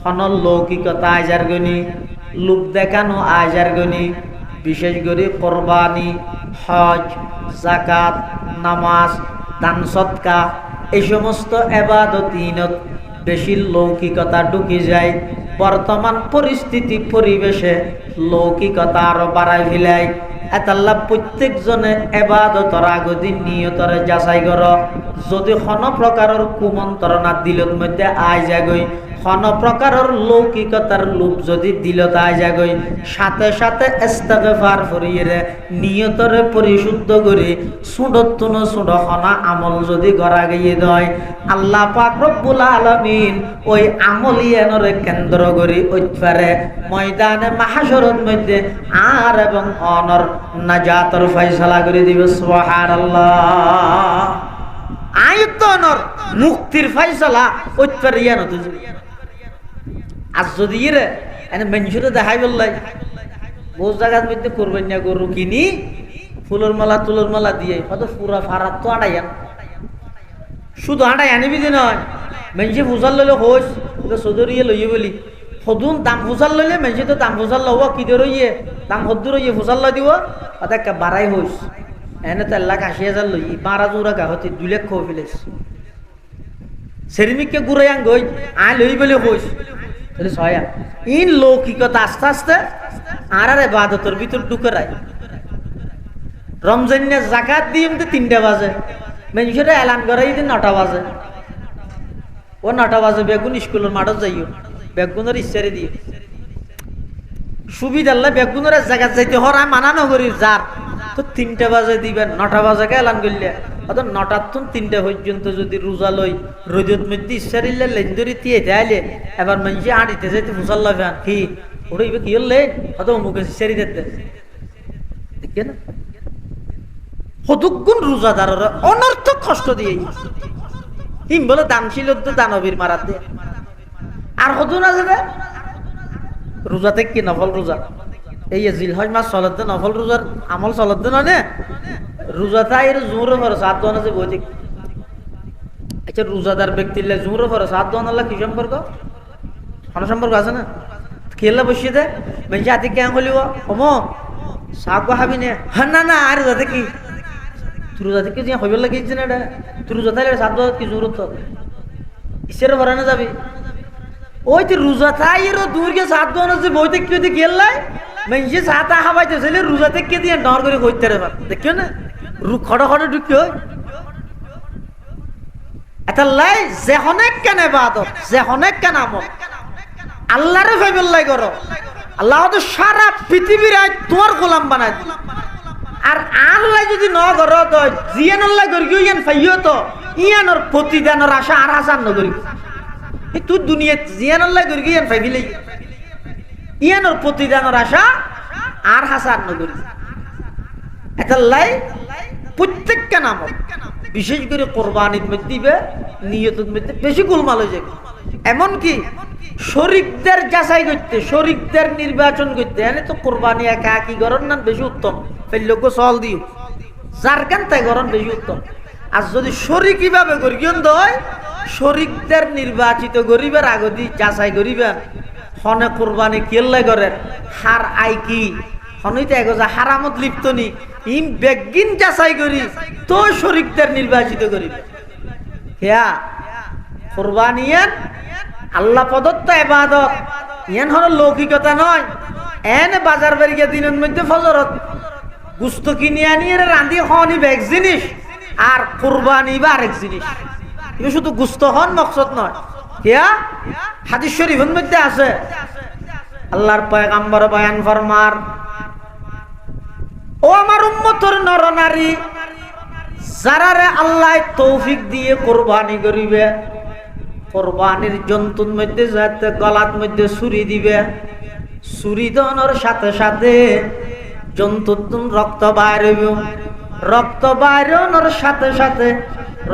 A: হনর লৌকিকতা আজার গনি, লোক দেখানো আজার গনি, বিশেষ করে কোরবানি, হজ, যাকাত, নামাজ, দান সদকা এই সমস্ত ইবাদতিনত বেশি লৌকিকতা ঢুকে যায়। বর্তমান পরিস্থিতি পরিবেশে লৌকিকতা আরো বাড়াই ফেলাই। এতাল্লাহ প্রত্যেকজনে এবাদতর আগদিন নিয়তরে যাচাই কর, যদি কোনো প্রকারের কুমন্ত্রণা দিলত মধ্যে আয় যাগই, কোনো প্রকারের লৌকিকতার লোভ যদি দিলত আয় যাগই, সাথে সাথে ইস্তেগফার করিয়ে নিয়তরে পরিশুদ্ধ করে সুডত্তুন সুডখনা আমল যদি গড়া গিয়ে দেয়, আল্লাহ পাক রব্বুল আলামিন ওই আমলিয়ানরে কেন্দ্র করে ওইপারে ময়দানে মাহশরের মধ্যে আর এবং অনর নাজাতের ফয়সালা করে দিবে। সুবহানাল্লাহ। আয়তনর মুক্তির ফয়সালা ওইপারে ইয়ানো তো আর যদি রে এনে মানুষরে দেখাই বললাই বহু জায়গার মধ্যে করবেন না গরু কিনি ফুলের মালা তুলোর মালা দিয়ে হয়তো পুরা ফারাত তো আড়াইয়ান শুধু আড়াই আনিবি যে নয় মানুষে ফুসাল লইলে হোস চৌধুরীয়ে লইয়ে বলি সদুন দাম ফুসাল লইলে মানুষে তো দাম ফুসাল লব কিদের ইয়ে দাম সদ্দুর ইয়ে ফুসাল লাই দিব তাতে একটা বাড়াই হোস এনে তো 1,80,000 লই 12 জোড়া গাহতি 2 লাখ খো ফেলেছ সেরিমিককে ঘুরে আং গই আয় লই বলে হোস তাহলে ছয়া ইন লৌকিকতা আস্তে আস্তে আর ইবাদতের ভিতর ঢুকে রমজানে যাকাত দিম তো 3টা বাজে মানুষের এলান করে দিন 9টা বাজে ও 9টা বাজে বেগুন স্কুলের মাঠত যাইও বেগুনের ইচ্ছারে দিয়ে সুবিধা বেগুনের জায়গা যাইতে হরা মানা নগরীর যার তো 3টা বাজে দিবেন 9টা বাজে এলান করলে অর্থাৎ 9টার থেকে 3টা পর্যন্ত যদি রোজা লই রোজের মধ্যে ইচ্ছারিলে লেন্দরি দিয়ে দেয়ালে এবার মানুষে আড়িতে যাইতে মুসাল্লা ফ্যান কি ওটা কি হলে অত মুখে ইচ্ছারি দিতে দেখে না হদুগুণ রোজাদারের অনর্থক কষ্ট দিয়ে হিম বলে দানশীল দানবীর মারাত দিয়ে আর হদু না যাবে রোজাতে কি নফল রোজা এই জিলহজ মাস চলত নফল রোজার আমল চলত না নে রোজাতে এর জোরে ফরজ 7 দোয়ান আছে বৈদিক। আচ্ছা রোজাদার ব্যক্তির জোরে ফরজ 7 দোয়ান আল্লাহ কি সম্পর্ক কোনো সম্পর্ক আছে না খেলা বসিয়ে দে বেঞ্চে হাতি কেন হলিব হম সাপ হাবি নে হ্যাঁ না না আর রোজাতে কি রোজাতে কি যে হইবার লাগিয়েছে না এটা তুই রোজা থাকলে 7 দোয়ান কি জোরত ইসের ভরানো যাবি ওই তুই রোজা থাই এর দূরকে 7 দোয়ান আছে বইতে কি হইতে গেলাই মেঞ্চে সাতা হাবাইতে ছেলে রোজাতে কে দিয়ে ডর করে কইতে রে দেখিও না খড় খড় ঢুকিও এটা লাই যে অনেক কেন ইবাদত, যে অনেক কেন আমল আল্লাহরে ফাইবেল্লাই করো, আল্লাহ তো সারা পৃথিবীর তোমার গোলাম বানাই দিল। আর আল্লাহ যদি ন করো তো জিয়ান আল্লাহ করি ইয়ান ফাইও তো ইয়ানোর প্রতিদানের আশা আর হাসান নগরি তুই দুনিয়া জিয়ান আল্লাহ করি ইয়ান ফাইবিলে ইয়ানোর প্রতিদানের আশা আর হাসান নগরি। এটা লাই প্রত্যেকটা নাম বিশেষ করে কোরবানির মধ্যে দিবে নিয়তের মধ্যে বেশি গোলমাল হয়ে যাবে। এমনকি শরীকদের যাচাই করতে, শরীকদের নির্বাচন করতে, এনে তো কোরবানি একা কি গরম না বেশি উত্তম, ফেললোকে চল দিও যার কেন তাই গরম বেশি উত্তম। আর যদি শরীক কিভাবে করি হয় শরীকদের নির্বাচিত গরিবের আগদি যাচাই করিবেন হনে কোরবানি কেল্লাই করেন হার আই কি হনইতে এগোজা হারামত লিপ্ত নি ইম বেগিন যাচাই করি তো শরীকদের নির্বাচিত করিবে। হেয়া কোরবানি আল্লাহ প্রদত্ত ইবাদত, ইয়ান হলো লৌকিকতা নয়। এনে বাজার বাড়িয়ে দিনের মধ্যে ফজরত গুস্ত কিনে আনি এর রাঁধি হনি এক জিনিস আর কোরবানি বা আরেক জিনিস। কিন্তু শুধু গুস্ত হন মকসদ নয়। হিয়া হাদিস শরীফের মধ্যে আছে আল্লাহর পয়গম্বর বয়ান ফরমার, ও আমার উম্মতের নর নারী যারারে আল্লাহ তৌফিক দিয়ে কোরবানি করিবে, কোরবানির জন্তুর মধ্যে যাতে গলার মধ্যে ছুরি দিবে, ছুরি দেওয়ার সাথে সাথে জন্তুর রক্ত বাইর হইব, রক্ত বাইরের সাথে সাথে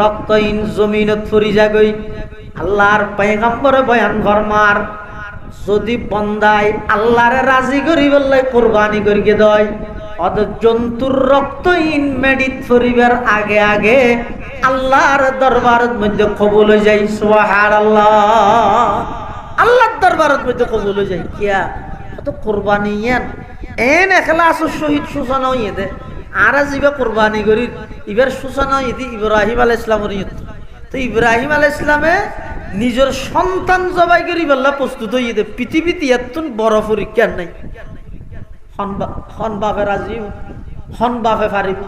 A: রক্ত ইন জমিনত ফুরি যাগই। আল্লাহর পয়গম্বরে বয়ান ফরমার, যদি বন্দাই আল্লাহরে রাজি করি বললে কোরবানি করিয়ে দেয় অত জন্তুর রক্ত ইন মেডিত ফরিবার আগে আগে আল্লাহর দরবারের মধ্যে কবুল হয়ে যায়। সুবহানাল্লাহ, আল্লাহর দরবারের মধ্যে কবুল হয়ে যায়। কিয়া অত কোরবানি এন এখলাস শহীদ সূচনা হইয়ে দে আর যাবে কোরবানি করি এবার সূচনা হইতে ইব্রাহিম আলাইহিস সালামের ইয়ত। তো ইব্রাহিম আলাইহিস সালামে নিজের সন্তান জবাই করি বললা প্রস্তুত হইয়ে দে। পৃথিবীতে এত বড় পরীক্ষা নাই, হন বাপে রাজি, হন বাপে পারিব,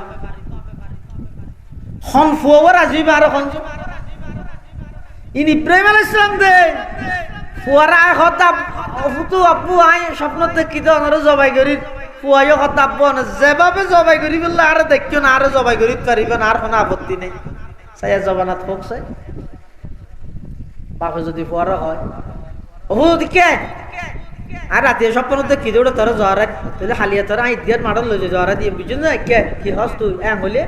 A: হন ফুয়াও রাজি আর হন ইন ইব্রাহিম আলাইহিস সালাম দে ফুয়ারা হতাব ফুতু আপু আই স্বপ্ন দেখি তো আনারও জবাই করি ফুয়াইও হতাব না যেভাবে জবাই করি বললে আর দেখিও না আরো জবাই করি পারিবেন আর কোনো আপত্তি নেই। সাইয়া জবানাত হোক চাই বাপে যদি ফুয়ারা হয় ও দিকে আর রাতে স্বপ্ন দেখি দৌড়ে তোর জ্বর তাহলে হালিয়া তোর আই দিয়ার মাডল লই জ্বর দিয়ে বুঝুন না কে কি হস তুই হলে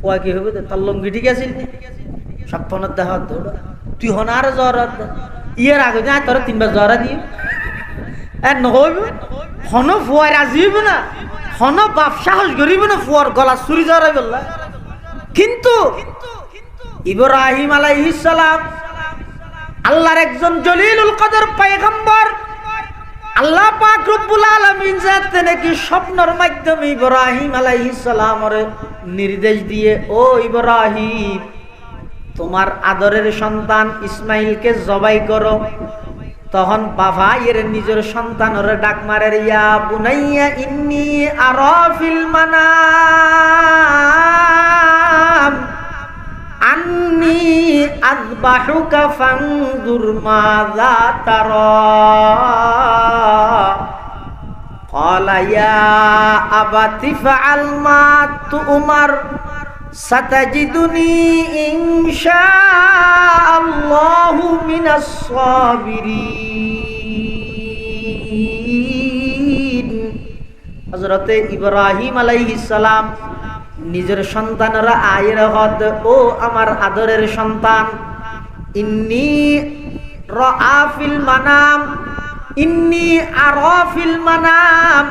A: ফুয়া কি হবে তার লঙ্গি ঠিক আছিল স্বপ্ন দেখা দৌড় তুই হন আর জ্বর ইয়ের আগে না তোর 3 বার জ্বর দিয়ে নহইব হন ফুয়াই রাজি হইব না, হন বাপ সাহস করিব না ফুয়ার গলা চুরি জ্বরাই বললা। কিন্তু ইব্রাহিম আলাইহিস সালাম আল্লাহর একজন জলিলুল কদর পয়গম্বর, আল্লাহ পাক রব্বুল আলামিন যাতে নাকি স্বপ্নের মাধ্যমে ইব্রাহিম আলাইহিস সালামের নির্দেশ দিয়ে, ও ইব্রাহিম তোমার আদরের সন্তান ইসমাইলকে জবাই করো। তখন বাবা এর নিজের সন্তানের ডাক মারে, ইয়া বুনাইয়া ইন্নী আরা ফিল মানাম আন্নী আযবাহুকা ফানজুর মাযা তারা। ক্বালা ইয়া আবাতি ফাআল মা তু'মার সাতাজিদুনি ইনশাআল্লাহু মিনাস সাবিরিন। হযরত ইব্রাহিম আলাইহিস সালাম নিজের সন্তানরা আয়ের হদ, ও আমার আদরের সন্তান ইন্নী রাআ ফিল মানাম ইন্নী আরা ফিল মানাম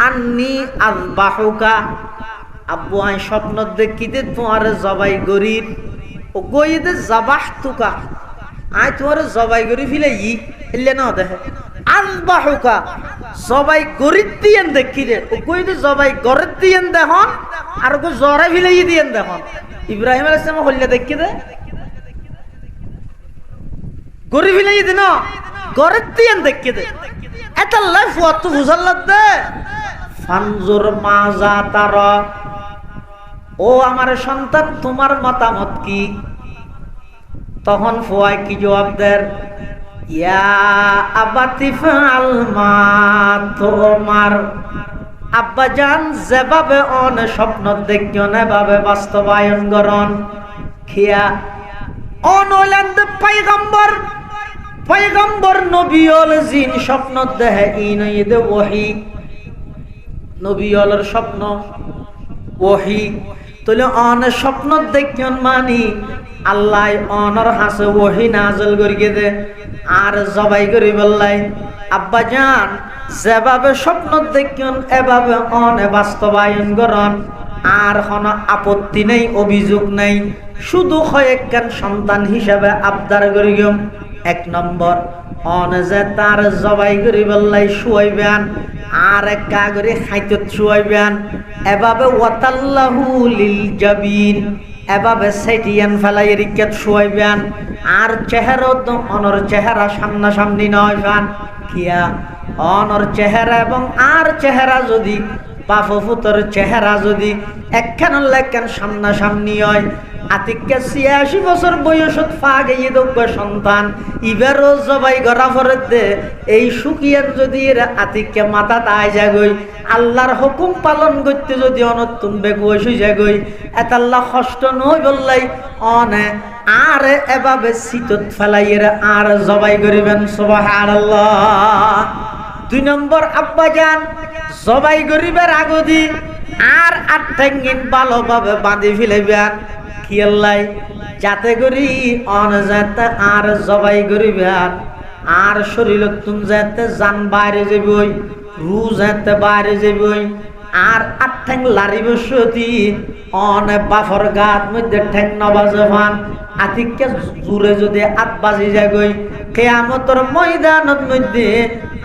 A: আন্নী আযবাহুকা। আব্বু আই স্বপ্ন দেখিতে তোমার জবাই গরিব ও গইতে জবাহ তুকা আই তোমার জবাই গরি ফিলে ই এলে না দেখে আযবাহুকা জবাই গরিব দিয়েন দেখিলে ও গইতে জবাই গরিব দিয়েন দেখুন আর গো জরা ফিলে ই দিয়েন দেখুন। ইব্রাহিম আলাইহিস সালাম হল্লে দেখি দে গরিব ফিলে ই দিন গরিব দিয়েন দেখি দে এটা লাইফ ওয়াত বুঝাল্লাদ দে ফানজুর মাজা তারা। ও আমার সন্তান তোমার মতামত কি? তখন ফুয়াই কি জবাব দেন? ইয়া আবাতি ফাল মা তুমার। আব্বা জান যেভাবে অন স্বপ্ন দেখিও না ভাবে বাস্তবায়ন করন। খিয়া অনলেন্দ পয়গম্বর, পয়গম্বর নবীল জিন স্বপ্ন দেহে ইন ইদে ওহী, নবীলের স্বপ্ন ওহী। তাহলে অন স্বপ্ন দেখিও মানি আল্লাহ অনর হাসে ওহী নাযিল করিয়ে দে আর জবাই করি বললাই। আব্বা জান যেভাবে স্বপ্ন দেখিও এভাবে অনে বাস্তবায়ন করন। আর কোনো আপত্তি নেই, অভিযোগ নেই, শুধু কয়েকখান সন্তান হিসাবে আবদার করিও। এক নম্বর অন যে তার জবাই করি বললাই শুয়াইবেন আর এক কাগরে খাইতত শুয়াইবেন। এভাবে ওয়াতাল্লাহু লিল জাবিন, এভাবে সেটিয়ান ফেলাই রিকেট শুয়াইবেন। আর চেহারা তো অনর চেহারা সামনাসামনি নয় ফান। কিয়া অনর চেহারা এবং আর চেহারা যদি বাফুতর চেহারা যদি একখান লেখান সামনাসামনি হয়, আতিককে ৮৬ বছর বয়সত ফা গিয়ে দেখবে সন্তান ইবারও জবাই করা পরে দে এই সুকিয়ার যদি এরা আতিককে মাথা তাই যাগই আল্লাহর হুকুম পালন করতে যদি অনতুন বেগুস হয়ে যাগই এত আল্লাহ কষ্ট নয় বললাই অনে আর এভাবে শীতত ফেলাইয়ের আর জবাই করিবেন। সুবহানাল্লাহ। ২ নম্বর আব্বা জান জবাই করিবার আগদি আর ৮ ঠ্যাঙ্গিন ভালোভাবে বাঁধি ফেলাইবেন। খেয়াল্লাই যাতে করি অন যাতে আর জবাই করিবেন আর শরীর তুন যাতে জান বাইরে যাবই, রু যাতে বাইরে যাবই। আর ৮ ঠ্যাং লারি বসতি অনে বাফর গাত মধ্যে ঠ্যাং নবাজে ফান আতিককে জুড়ে যদি ৮ বাজি যাগই কিয়ামতের ময়দানত মধ্যে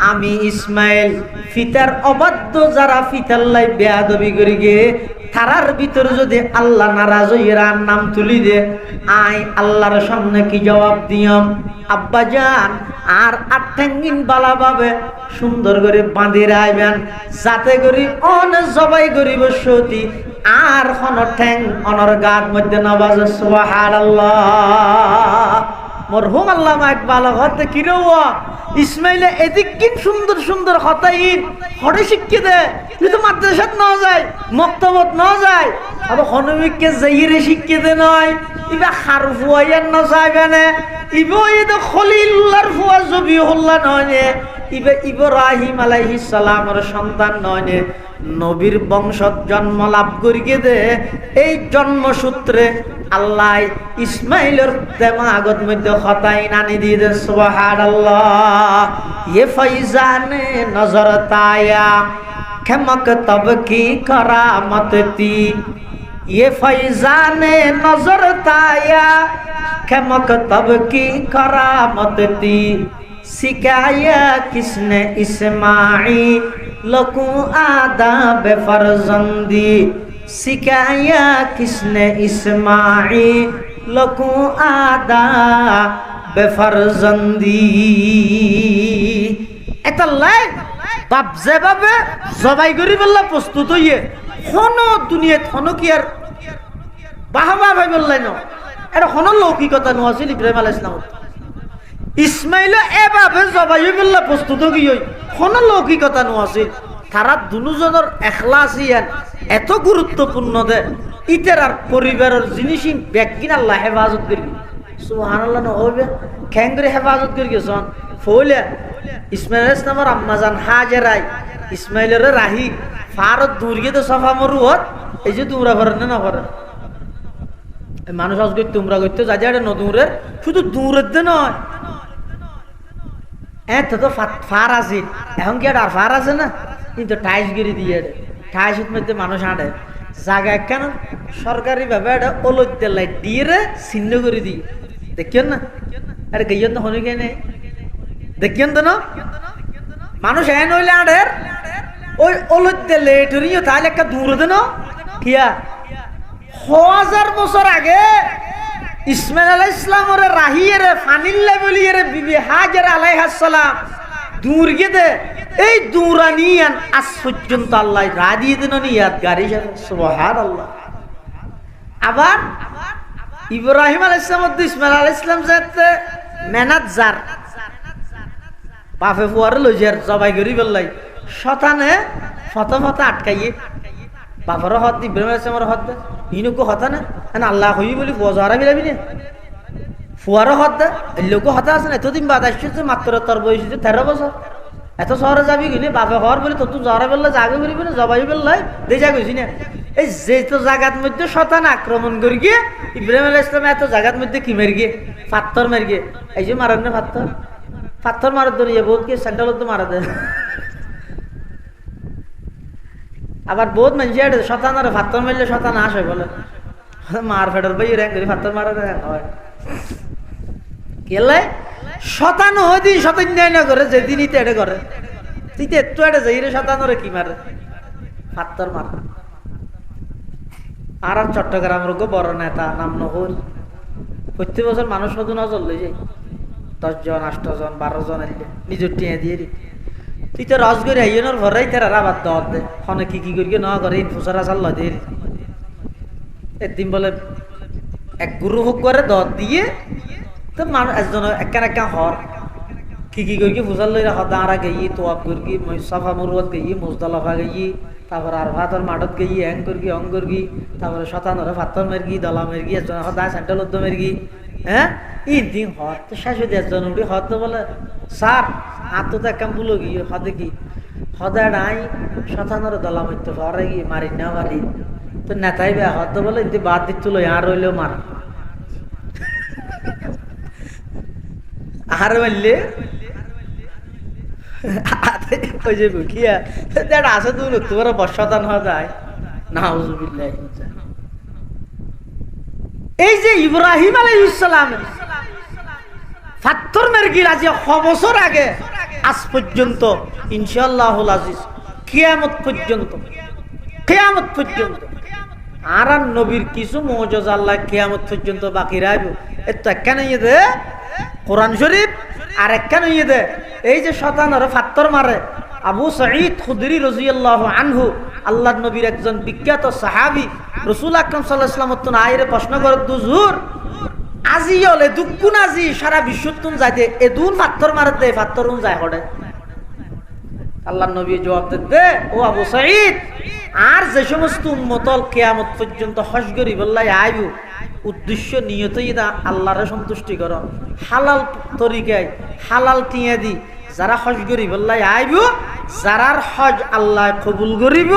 A: আমি ইসমাইল ফিতার অবাধ্য যারা ফিতাল্লাই বেয়াদবি করি গে তারার ভিতর যদি আল্লাহ নারাজ হইরা নাম তুলি দে আই আল্লাহর সামনে কি জবাব দিয়াম? আব্বা জান আর ৮ ঠ্যাঙ্গিন বালাভাবে সুন্দর করে বাঁধি রাখবেন যাতে করি অন জবাই করিব সতী আর কোন ঠ্যাং অনর গাত মধ্যে না বাজে। সুবহানাল্লাহ। মরহুম আল্লামা ইকবাল হতে কি রে ইসমাইলে এদিক কিন সুন্দর সুন্দর হতাইন হরে শিক্ষে দে তুই তো মাদ্রাসাত না যায় মক্তবত না যায় আবার হনমিককে যাইরে শিক্ষে দে নয় ইবা খার ফুয়াইয়ার না চাইবে না ইবো তো খলিলুল্লাহর ফুয়া জবিহুল্লাহ নয় ইবে ইব্রাহিম আলাইহিস সালামের সন্তান নয় নবীর বংশত জন্ম লাভ করিয়ে দে এই জন্মসূত্রে আল্লাহ ইসমাইলের দেমাগত মধ্যে হতাইন আনি দিয়ে দে। সুবহানাল্লাহ। ये फैजाने नजर ताया खमक तब की करामत थी, ये फैजाने नजर ताया खमक तब की करामत थी, सिखाया किसने इस्माइल को आदाब फर्जंदी, सिखाया किसने इस्माइल को आदाब फर्जंदी। এটা লাই বাপ যেভাবে জবাই করি বললা প্রস্তুত হইয়ে কোন দুনিয়াত কোন কি আর বাহাবা ভাই বললাই না এটা কোন লৌকিকতা নছিল ইব্রাহিম আলাইহিস সালাম ইসমাইল এভাবে জবাই বললা প্রস্তুত হই কোন লৌকিকতা নছিল তারা দুজনের ইখলাসিয়ান এত গুরুত্বপূর্ণ দে ইতের আর পরিবারের জিনিসই ব্যাগিন আল্লাহ হেফাজত করি। সুবহানাল্লাহ না হবে খেঙ্গরে হেফাজত করি গেছন ফলে ইসমাইল আলাইহিস সালামের আম্মাজান হাজেরাই ইসমাইলের রাহি ফারত দূরগে তো সফা মরুত এই যে তোমরা করেন না করে মানুষ আজ করতে তোমরা করতে যা যা নদূরের শুধু দূরের দে নয় এত তো ফার আছে এখন কি আর ফার আছে না কিন্তু টাইস গিরি দিয়ে টাইসের মধ্যে মানুষ আঁটে জায়গা কেন সরকারি ভাবে এটা ওলদ্দের লাইট দিয়ে রে ছিন্ন করে দিই দেখিও না আরে গেইন তো হনে গে নেই দেখিও তো না মানুষ এন হইলে আঁটের ওই ওলদ্দের লেটরিও তাহলে একটা দূর দে না কিয়া 1000 বছর আগে ইসমাইল আলাইহিস সালামের রাহিয়ের ফানিল্লা বলিয়ের বিবি হাজেরা আলাইহিস সালাম দূর গেদে এই দূরানিয়ান আজ পর্যন্ত আল্লাহ রাজি দেন ইয়াদগারি। সুবহানাল্লাহ। আবার ইব্রাহিম আলাইহিস সালাম ও ইসমাইল আলাইহিস সালাম যাতে মেনাত জার বাপে ফুয়ারে লইজার জবাই করি বললাই শতানে ফত আটকাইয়ে বাপর হদ ইব্রাহিম আলাইহিস সালামের হদ ইনুকো হতা না আল্লাহ হই বলি ফুয়া জরা বিলাবি না ফুয়ারও হদ লোক হতা আছে না এতদিন বাদ আসছে মাত্র তোর বয়স 13 বছর এত শহরে যাবি কিনে বাপে হওয়ার বলি তো তুই জরা বললে জাগে করিবি না জবাই বললাই দে যা গেছি না এই যে তো জায়গার মধ্যে শতান আক্রমণ করি গিয়ে ইব্রাহিম আলাইহিস সালাম এত জায়গার মধ্যে কি মেরে গিয়ে পাথর মেরে গিয়ে এই যে মারেন না পাথর মারার দরিয়ে বহুত কি সেন্ট্রাল তো মারা দেয় আবার বহুত মানুষ শতান আর পাথর মারলে শতান আসে বলে মার ফেডার ভাই র্যাঙ্ক করে পাথর মারা দেয় হয় কেলাই শতান ওই দিন শতান না করে যেদিনই তো এটা করে তুই তো একটু এটা যাই রে শতান ওরে কি মারে পাথর মার আর চট্টগ্রামের বড় নেতা নাম নহর প্রত্যেক বছর মানুষ মতো নজর লই যাই 10 জন 8 জন 12 জন আইলে নিজের টিয়া দিয়ে দি তুই তো রসগরি আইনের ভরাই তার আবার দর দে ফোনে কি করি না করে ফুসারা চাল্লা দিয়ে একদিন বলে এক গুরু হোক করে দর দিয়ে তো মানুষ একজন একা হর কি করি ফুসার লই দাঁড়া গেই তোয়াব করি সাফা মুরুয়াত গেই মুজদালাফা গেই তারপর আর ভাতর মাঠত গেই হ্যাং করগি অং করগি তারপরে শতানরে ভাতর মেরগি দলা মেরগি একজন সদায় সেন্ট্রাল উদ্য মেরগি হ্যাঁ দিন হত তো শেষ হয়ে একজন উঠি হত বলে স্যার আর তো এক কাম বুলো গিয়ে হদে কি হদে নাই শতানরে দলা মরতে ঘরে গিয়ে মারি না মারি তো নেতাই বে হত বলে ইতি বাদ দিত লো আর রইলেও মার আর বললে ওই যে বুকিয়া আছে তুমি তোমার বর্ষাদান হওয়া যায় না এই যে ইব্রাহিম আলাইহিস সালাম পাথর মেরে রাজি 6 বছর আগে আজ পর্যন্ত ইনশাআল্লাহুল আজিজ কিয়ামত পর্যন্ত আর নবীর কিছু মুজিজা আল্লাহ কিয়ামত পর্যন্ত বাকি রাখবে এত কেন ইয়ে কোরআন শরীফ আর একখান ইয়ে দে এই যে শতানরে পাথর মারে আবু সাঈদ খুদরি রাদিয়াল্লাহু আনহু আল্লাহর নবীর একজন বিখ্যাত সাহাবী রাসূল আকরাম সাল্লাল্লাহু আলাইহি ওয়াসাল্লাম আইরে প্রশ্ন করে হুজুর আজি হলে দুকুন আজি সারা বিশ্বতুন যাইতে এদুন পাথর মারে দে পাথরুন যায় হড়ে আল্লাহর নবী জবাব দে ও আবু সাঈদ আর যে সমস্ত উম্মতল কিয়ামত পর্যন্ত হজ করি বললাই আইবু উদ্দেশ্য নিয়তই দা আল্লাহরে সন্তুষ্টি করো হালাল তরিকায় হালাল টিয়া দি যারা হজ করি বললাই আইব যারার হজ আল্লাহ কবুল করিব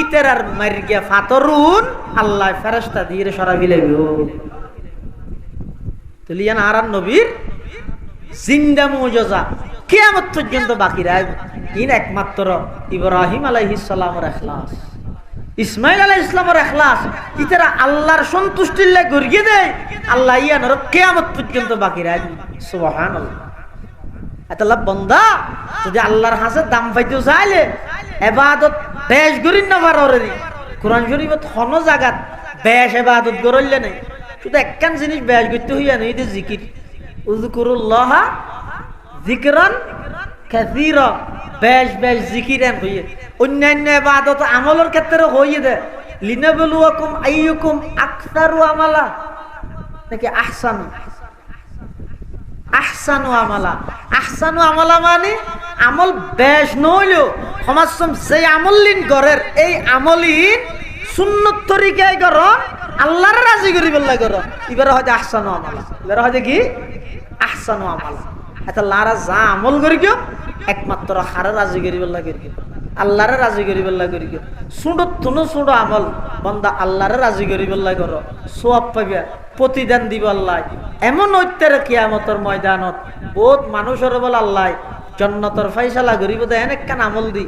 A: ইতেরার মারিয়া ফাতরুন আল্লাহ ফেরেশতা দিয়ে সরাবি লাইব তলিয়ান আর নবীর জিন্দা মুজিজা কিয়ামত পর্যন্ত বাকি রাখবে ইন একমাত্র ইব্রাহিম আলাইহিস সালামের ইখলাস ইসমাইল আলাইহিস সালামের ইখলাস ইতারা আল্লাহর সন্তুষ্টির লাগি গড়িয়ে দেয় আল্লাহ ইয়ানর কিয়ামত পর্যন্ত বাকি রাখবে সুবহানাল্লাহ আল্লাহ বান্দা যদি আল্লাহর হাতে দাম পাইতে চাইলে ইবাদত বেশ করিন না পারে কোরআন শরীফত কোন জায়গা বেশ ইবাদত করলে নাই শুধু একখান জিনিস বেশ করতে হইয়া নাই এই জিকির উযকুরুল্লাহ যিকরান কাসীরা বেশ জিকির এন হইয়ে অন্যান্য ইবাদত আমলের ক্ষেত্রে হইয়ে দে লিনাবলুয়াকুম আইয়ুকুম আকসারু আমালা নাকি আহসানু আমালা মানে আমল বেশ নইলেও সমাজম যে আমলিন গরের এই আমলিন সুন্নত তরিকায় গর আল্লাহর রাজি করি বললা গর এবারে হয়তো আহসানু আমালা এবারে হয়তো কি আহসানু আমালা এটা লারা যা আমল করি গিয়ে একমাত্র হারে রাজি করি বললা করি আল্লাহরে রাজি করি বললা করি গিয়ে সুঁড়ো আমল বন্দা আল্লাহরে রাজি করি বললা কর সওয়াব পাইবা প্রতিদান দিব আল্লাহ এমন ঐত্যার কিয়ামতের ময়দানত বহুত মানুষের বল আল্লাহ জান্নাতের ফয়সালা করিব দে অনেক কান আমল দি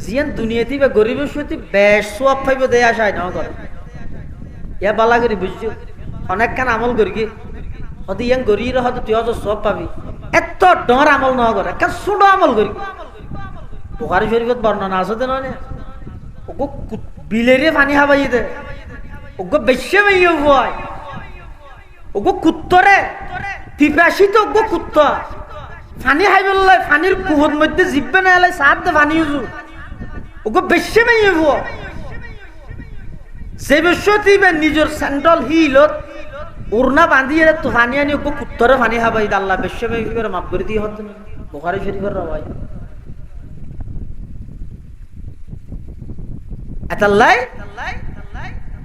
A: জিয়ান দুনিয়াতে বা গরিবের সত্যি বেশ সওয়াব পাইব দে আশায় না করে ইয়া বালা করি বুঝছো অনেক কান আমল করি কি হদি ইয়াং গরির হয়তো তুই হয়তো সওয়াব পাবি এত ডর আমল না করে একটা ছোট আমল করি বুখারী শরীফত বর্ণনা আছে দেন না ওগো বিলেরে পানি হাবাই দে ওগো বেশে মাইও হয় ওগো কুত্তরে পিপাসিত ওগো কুত্তা পানি খাইবলাই পানির কুহর মধ্যে জিব্বে না এলাই সাত দে পানি উজু ওগো বেশে মাইব যে বেশি নিজের স্যান্ডল হিলত উড়না বাঁধিয়ে তো পানি আনি ওকে কুত্তরে পানি খাবাই আল্লাহ বেশি বেশি করে মাফ করে দিয়ে হতো না বুখারী শরীফের রাওয়াই আতাল্লাই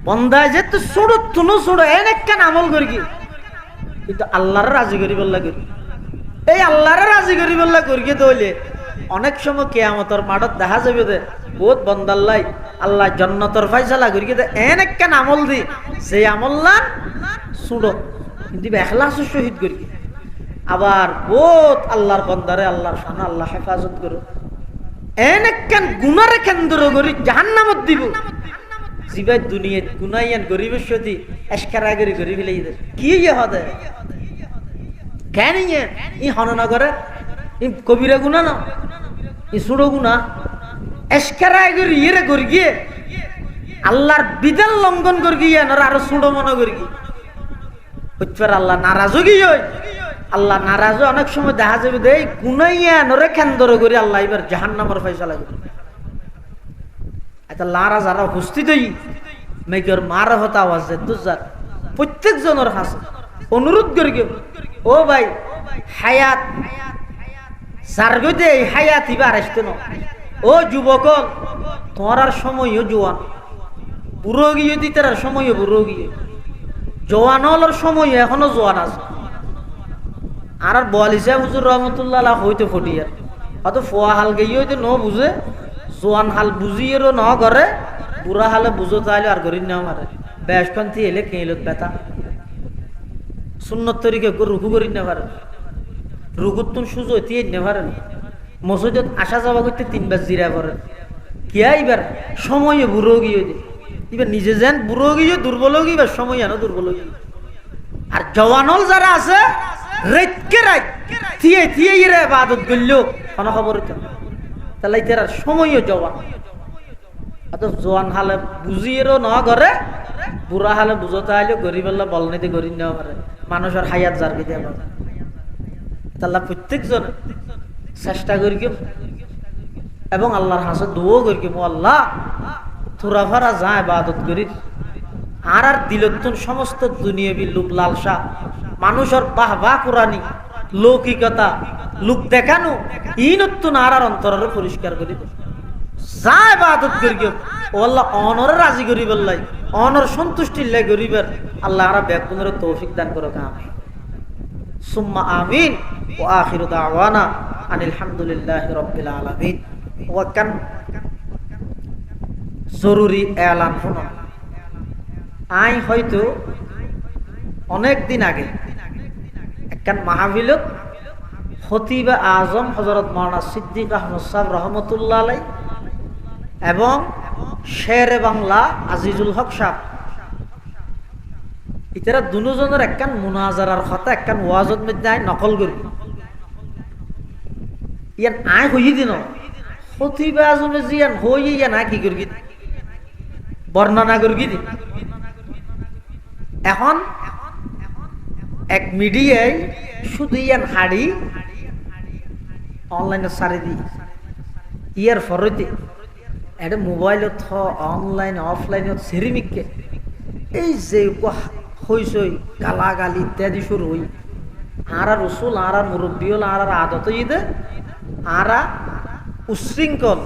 A: বন্দায় যে তো ছোড়ো তুনো ছোড়ো এন একখান আমল করি কিন্তু আল্লাহর রাজি করি বললা করি এই আল্লাহর রাজি করি বললা করি দইলে অনেক সময় কিয়ামতের মাঠত দেখা যাবে যে বহুত বন্দাল্লাই আল্লাহ জান্নাতের ফয়সালা করি কিন্তু এন একখান আমল দি সেই আমল না ছোড়ো কিন্তু ইখলাসের সহিত করি আবার বহুত আল্লাহর বন্দারে আল্লাহর শান আল্লাহ হেফাজত করো এন একখান গুনারে কেন্দ্র করি জাহান্নামত দিব জিবাই দুনিয়াত গুনাইয়ান গরিবের সাথে এশকারা করি গরিব ফেলে কি ইয়ে হদে কেন ই হননা করে ই কবিরা গুনা না ই ছোড়ো গুনা এশকারা করি ইয়ে করি গিয়ে আল্লাহর বিধান লঙ্ঘন করি গিয়ে আরো ছোড়ো মনে করি হচ্ছে আল্লাহ নারাজ গিয়ে আল্লাহ নারাজ অনেক সময় দেখা যাবে দে গুনাইয়া নরে কেন্দ্র করি আল্লাহ এবার জাহান্নামের ফয়সালা করি এটা লারা যারা উপস্থিত হই মেঘের মার হতা আওয়াজ দুজার প্রত্যেক জনের হাসে অনুরোধ করি ও ভাই হায়াত সারগতে হায়াত ইবার আসতে ন ও যুবক তোমার আর সময়ও জোয়ান বুড়ো গিয়ে দিতে আর সময়ও বুড়ো গিয়ে জোয়ান হলার সময় এখনো জোয়ান আছে আর বলিসা হুজুর রহমতুল্লাহ হইতে ফটিয়ার অত ফোয়া হাল গিয়ে হইতে ন বুঝে জোয়ান হাল বুঝিয়েরও ন করে বুড়া হালে বুঝো চাইলে আর গরিব নেওয়া মারে বেশক্ষণ থি এলে কেঁলত ব্যথা সুন্নত তরিকে রুকু করি না পারে রুকুর তুন সুযোগ দিয়ে নে পারেন মসজিদত আসা যাওয়া করতে 3 বার জিরা করেন কিয়া এবার সময়ে বুড়ো গিয়ে এবার নিজে যেন বুড়ো গিয়ে দুর্বল গিয়ে এবার সময় আনো দুর্বল গিয়ে আর জওয়ানল যারা আছে রেতকে রাত থিয়ে থিয়ে রে ইবাদত করলো কোনো খবর তাহলে তার সময়ও জওয়ান অত জোয়ান হালে বুঝিয়েরও ন করে বুড়া হালে বুঝতে আইলে গরিব আল্লাহ বল নিতে গরিব নেওয়া পারে মানুষের হায়াত জার্গি দেওয়া পারে তাহলে প্রত্যেকজন চেষ্টা করি এবং আল্লাহর হাসে দোয়া করি আল্লাহ তোরা ফারা যা ইবাদত করি আর দিলতুন সমস্ত দুনিয়াবি লোক লালসা মানুষের বাহ বাহ কোরআনি লৌকিকতা লোক দেখানো ইনতুন আর অন্তরের পরিষ্কার করি যা ইবাদত করি ও আল্লাহ অনরে রাজি করি বললাই অনর সন্তুষ্টি লাই করিবার আল্লাহ আর ব্যাকুনের তৌফিক দান করো আমিন সুম্মা আমিন ওয়া আখিরু দাওয়ানা আনিল হামদুলিল্লাহি রাব্বিল আলামিন ওয়া কান জরুরি এলান শুনুন আই হয়তো অনেক দিন আগে একখান মাহফিলত খতিব আজম হযরত মাওলানা সিদ্দিক আহমদ সাহেব রহমতুল্লাহ আলাই এবং শেরে বাংলা আজিজুল হক সাহেব ইতারা দুজনের একখান মুনাজারার কথা একখান ওয়াজত মধ্যে আই নকল করি ইয়ান আই হই দিন খতিব আজমে জিয়ান হই ইয়ান আই কি করি বর্ণনা করি দি এখন এক মিডিয়ায় শুধু ইয়ান হাড়ি অনলাইনে সারি দি ইয়ার ফরতে এটা মোবাইলত অনলাইন অফলাইনত সেরিমিককে এই যে হইসই গালাগালি ইত্যাদি শুরু হই আর রসুল আর মুরব্বী হল আর আদত ইদে আর উশৃঙ্খল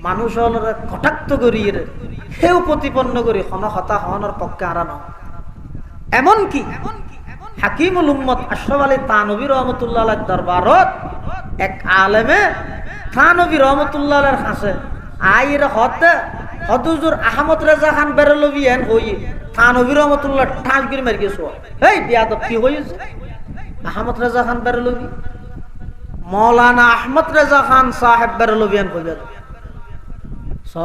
A: মানুষ হল কটাক্ত করি সেও প্রতিপন্ন করি হতা হনের পক্ষে আর এমনকি হাকিমুল উম্মত আশরাফ আলী থানভী রহমতুল্লাহ দরবারত এক আলেমে থানভী রহমতুল্লাহ কাছে আইর হতে হদুজুর আহমদ রেজা খান বেরলভিয়ান হই থানভী রহমতুল্লাহ ঠাস করে মারি গেছো এই বিয়াদব কি হয়েছে আহমদ রেজা খান বেরলভি মৌলানা আহমদ রেজা খান সাহেব বেরলভিয়ান হয়ে গেল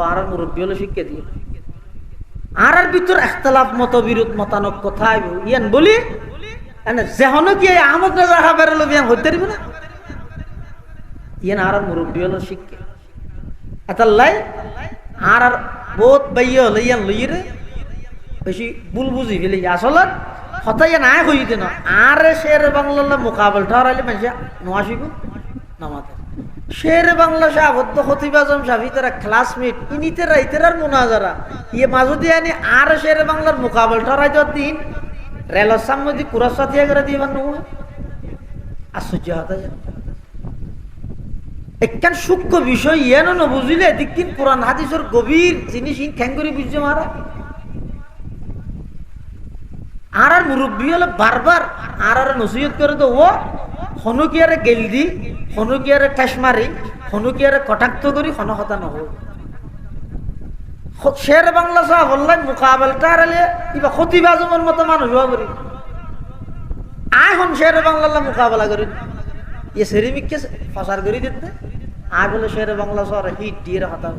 A: আর মুরব্বী হলে শিক্ষা দিয়ে আর ভিতর ইখতিলাফ মতবিরোধ মতানক কোথায় ইয়ান বলি যেহন কি আহমদ রেজা খান বেরলভিয়ান হইতে পারবে না ইয়ান আর মুরব্বী হলে শিক্ষা এতাল্লাই আর বহুত বাইয়া হলে ইয়ান লইরে বেশি ভুল বুঝি ফেলে আসলে হতাই নাই হই দিন আর শের বাংলা মোকাবেল ঠরাইলে মানুষ নোয়াশিব নামাতে শের বাংলা সাহবদ্ধ খতিব আজম সাহেব তারা ক্লাসমেট ইনিতেরা ইতেরার মুনাজারা ইয়ে মাঝুদি আনি আর শের বাংলার মোকাবেল ঠরাই দিন রেলের সামনে যদি কুরাসাতিয়া করে দিবার নয় আশ্চর্য হতে যায়। একখান সূক্ষ্ম বিষয় ইয়েন বুঝিলে দিকিন কোরআন হাদিসের গভীর জিনিস ইন খ্যাং করে বুঝছে মারা। আর মুরব্বী হলে বারবার আর নসিহত করে তো ও হনুকিয়ারে গেল দি, হনুকিয়ারে ঠেস মারি, হনুকিয়ারে কটাক্ত করি হন হতা নহ। শের বাংলা সাহা বললেন মোকাবেলটা আড়ালে কিবা ক্ষতিবাজমের মতো মানুষ হওয়া করি আয় হন শের বাংলা মোকাবেলা করি ইয়ে সেরিমিককে ফসার করে দিতে আয় বলে শের বাংলা শহর হিট দিয়ে হতা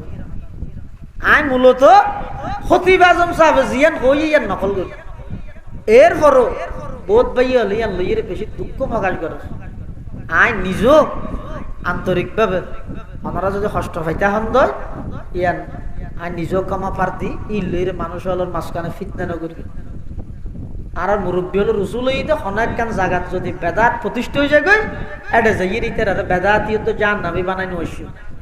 A: আয় মূলত ক্ষতিবাজম সাহেব জিয়ান হই ইয়ান নকল করি। এরপরও বোধ পাই হলে ইয়ান লইয়ের বেশি দুঃখ প্রকাশ করে আয় নিজ আন্তরিকভাবে আমরা যদি কষ্ট পাইতে হন দয় ইয়ান আয় নিজ কামা পারতি ই লইয়ের মানুষ হল মাঝখানে ফিতনা নগরী। আর মুরব্বী হলো রসুল হইতে অনেক কান জায়গাত যদি বেদাত প্রতিষ্ঠা হয়ে যায় গই এটা যাইয়ের ইতের আর বেদাত ইয়ে তো জান নামি বানাই নইস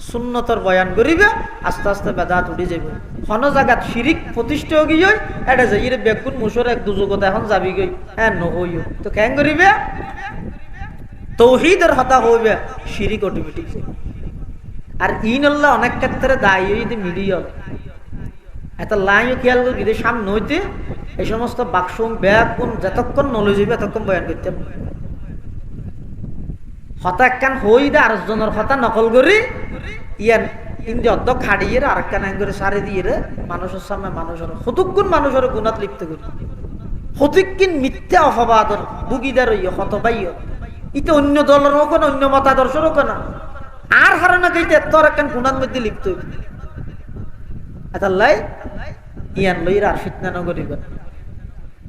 A: সুন্নতর বয়ান করিবে আস্তে আস্তে বেদাত উঠে যাবে। হন জায়গাত শিরিক প্রতিষ্ঠা হয়ে গিয়ে এটা যাইয়ের বেগুন মুসর এক দুযোগত এখন যাবি গই হ্যাঁ নহইও তো কেন করিবে তৌহিদের হতা হইবে শিরিক অটোমেটিক। আর ইন আল্লাহ অনেক ক্ষেত্রে দায়ী হইতে মিডিয়া এত লাইও খেয়াল করি কিন্তু সামনে হইতে এই সমস্ত বাক্সম ব্যাগুন যতক্ষণ নলেজ হইবে এতক্ষণ বয়ান করতে হতা একখান হই দে আরেকজনের হতা নকল করি ইয়ান ইন্দি অর্ধ খাড়িয়ে আরেকখান করে সারি দিয়ে রে মানুষের সামনে মানুষের হতুক্ষণ মানুষের গুণাত লিপ্ত করি হতিক্ষিন মিথ্যা অপবাদর বুগিদার ইয়ে হতবাইয় ইতে অন্য দলের হোক না অন্য মতাদর্শের হোক না আর হারানো গেইতে তোর একখান গুণার মধ্যে লিপ্ত হইবে এতাল্লাই ইয়ান লইর আর ফিতনা নগরিবে।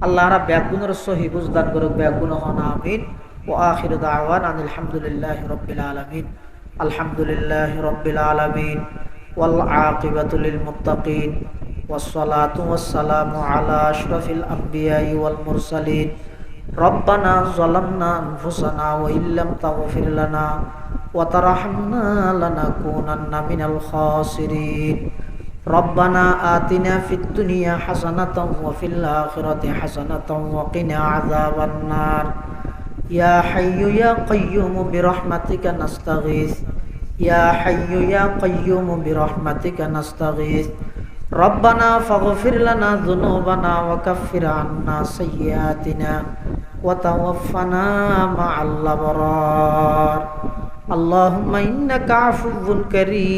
A: আল্লাহ রা ব্যাগুনের সহি বুঝদান করুক ব্যাগুন হন আমিন। ও আখির দাওয়ান আলহামদুলিল্লাহি রাব্বিল আলামিন। আলহামদুলিল্লাহি রাব্বিল আলামিন ওয়াল আকিবাতু লিল মুত্তাকিন ওয়াস সালাতু ওয়াস সালামু আলা আশরাফিল আমবিয়াই ওয়াল মুরসালিন। রব্বানা যালামনা আনফুসানা ওয়া ইল্লাম তাগফির লানা ওয়া তারহামনা লানাকুনান্না মিনাল খাসিরিন। ربنا آتنا في الدنيا حسنة وفي الآخرة حسنة وقنا عذاب النار يا حي يا قيوم برحمتك نستغيث يا حي يا قيوم برحمتك نستغيث ربنا فاغفر لنا ذنوبنا وكفر عنا سيئاتنا وتوفنا مع الأبرار اللهم إنك عفو كريم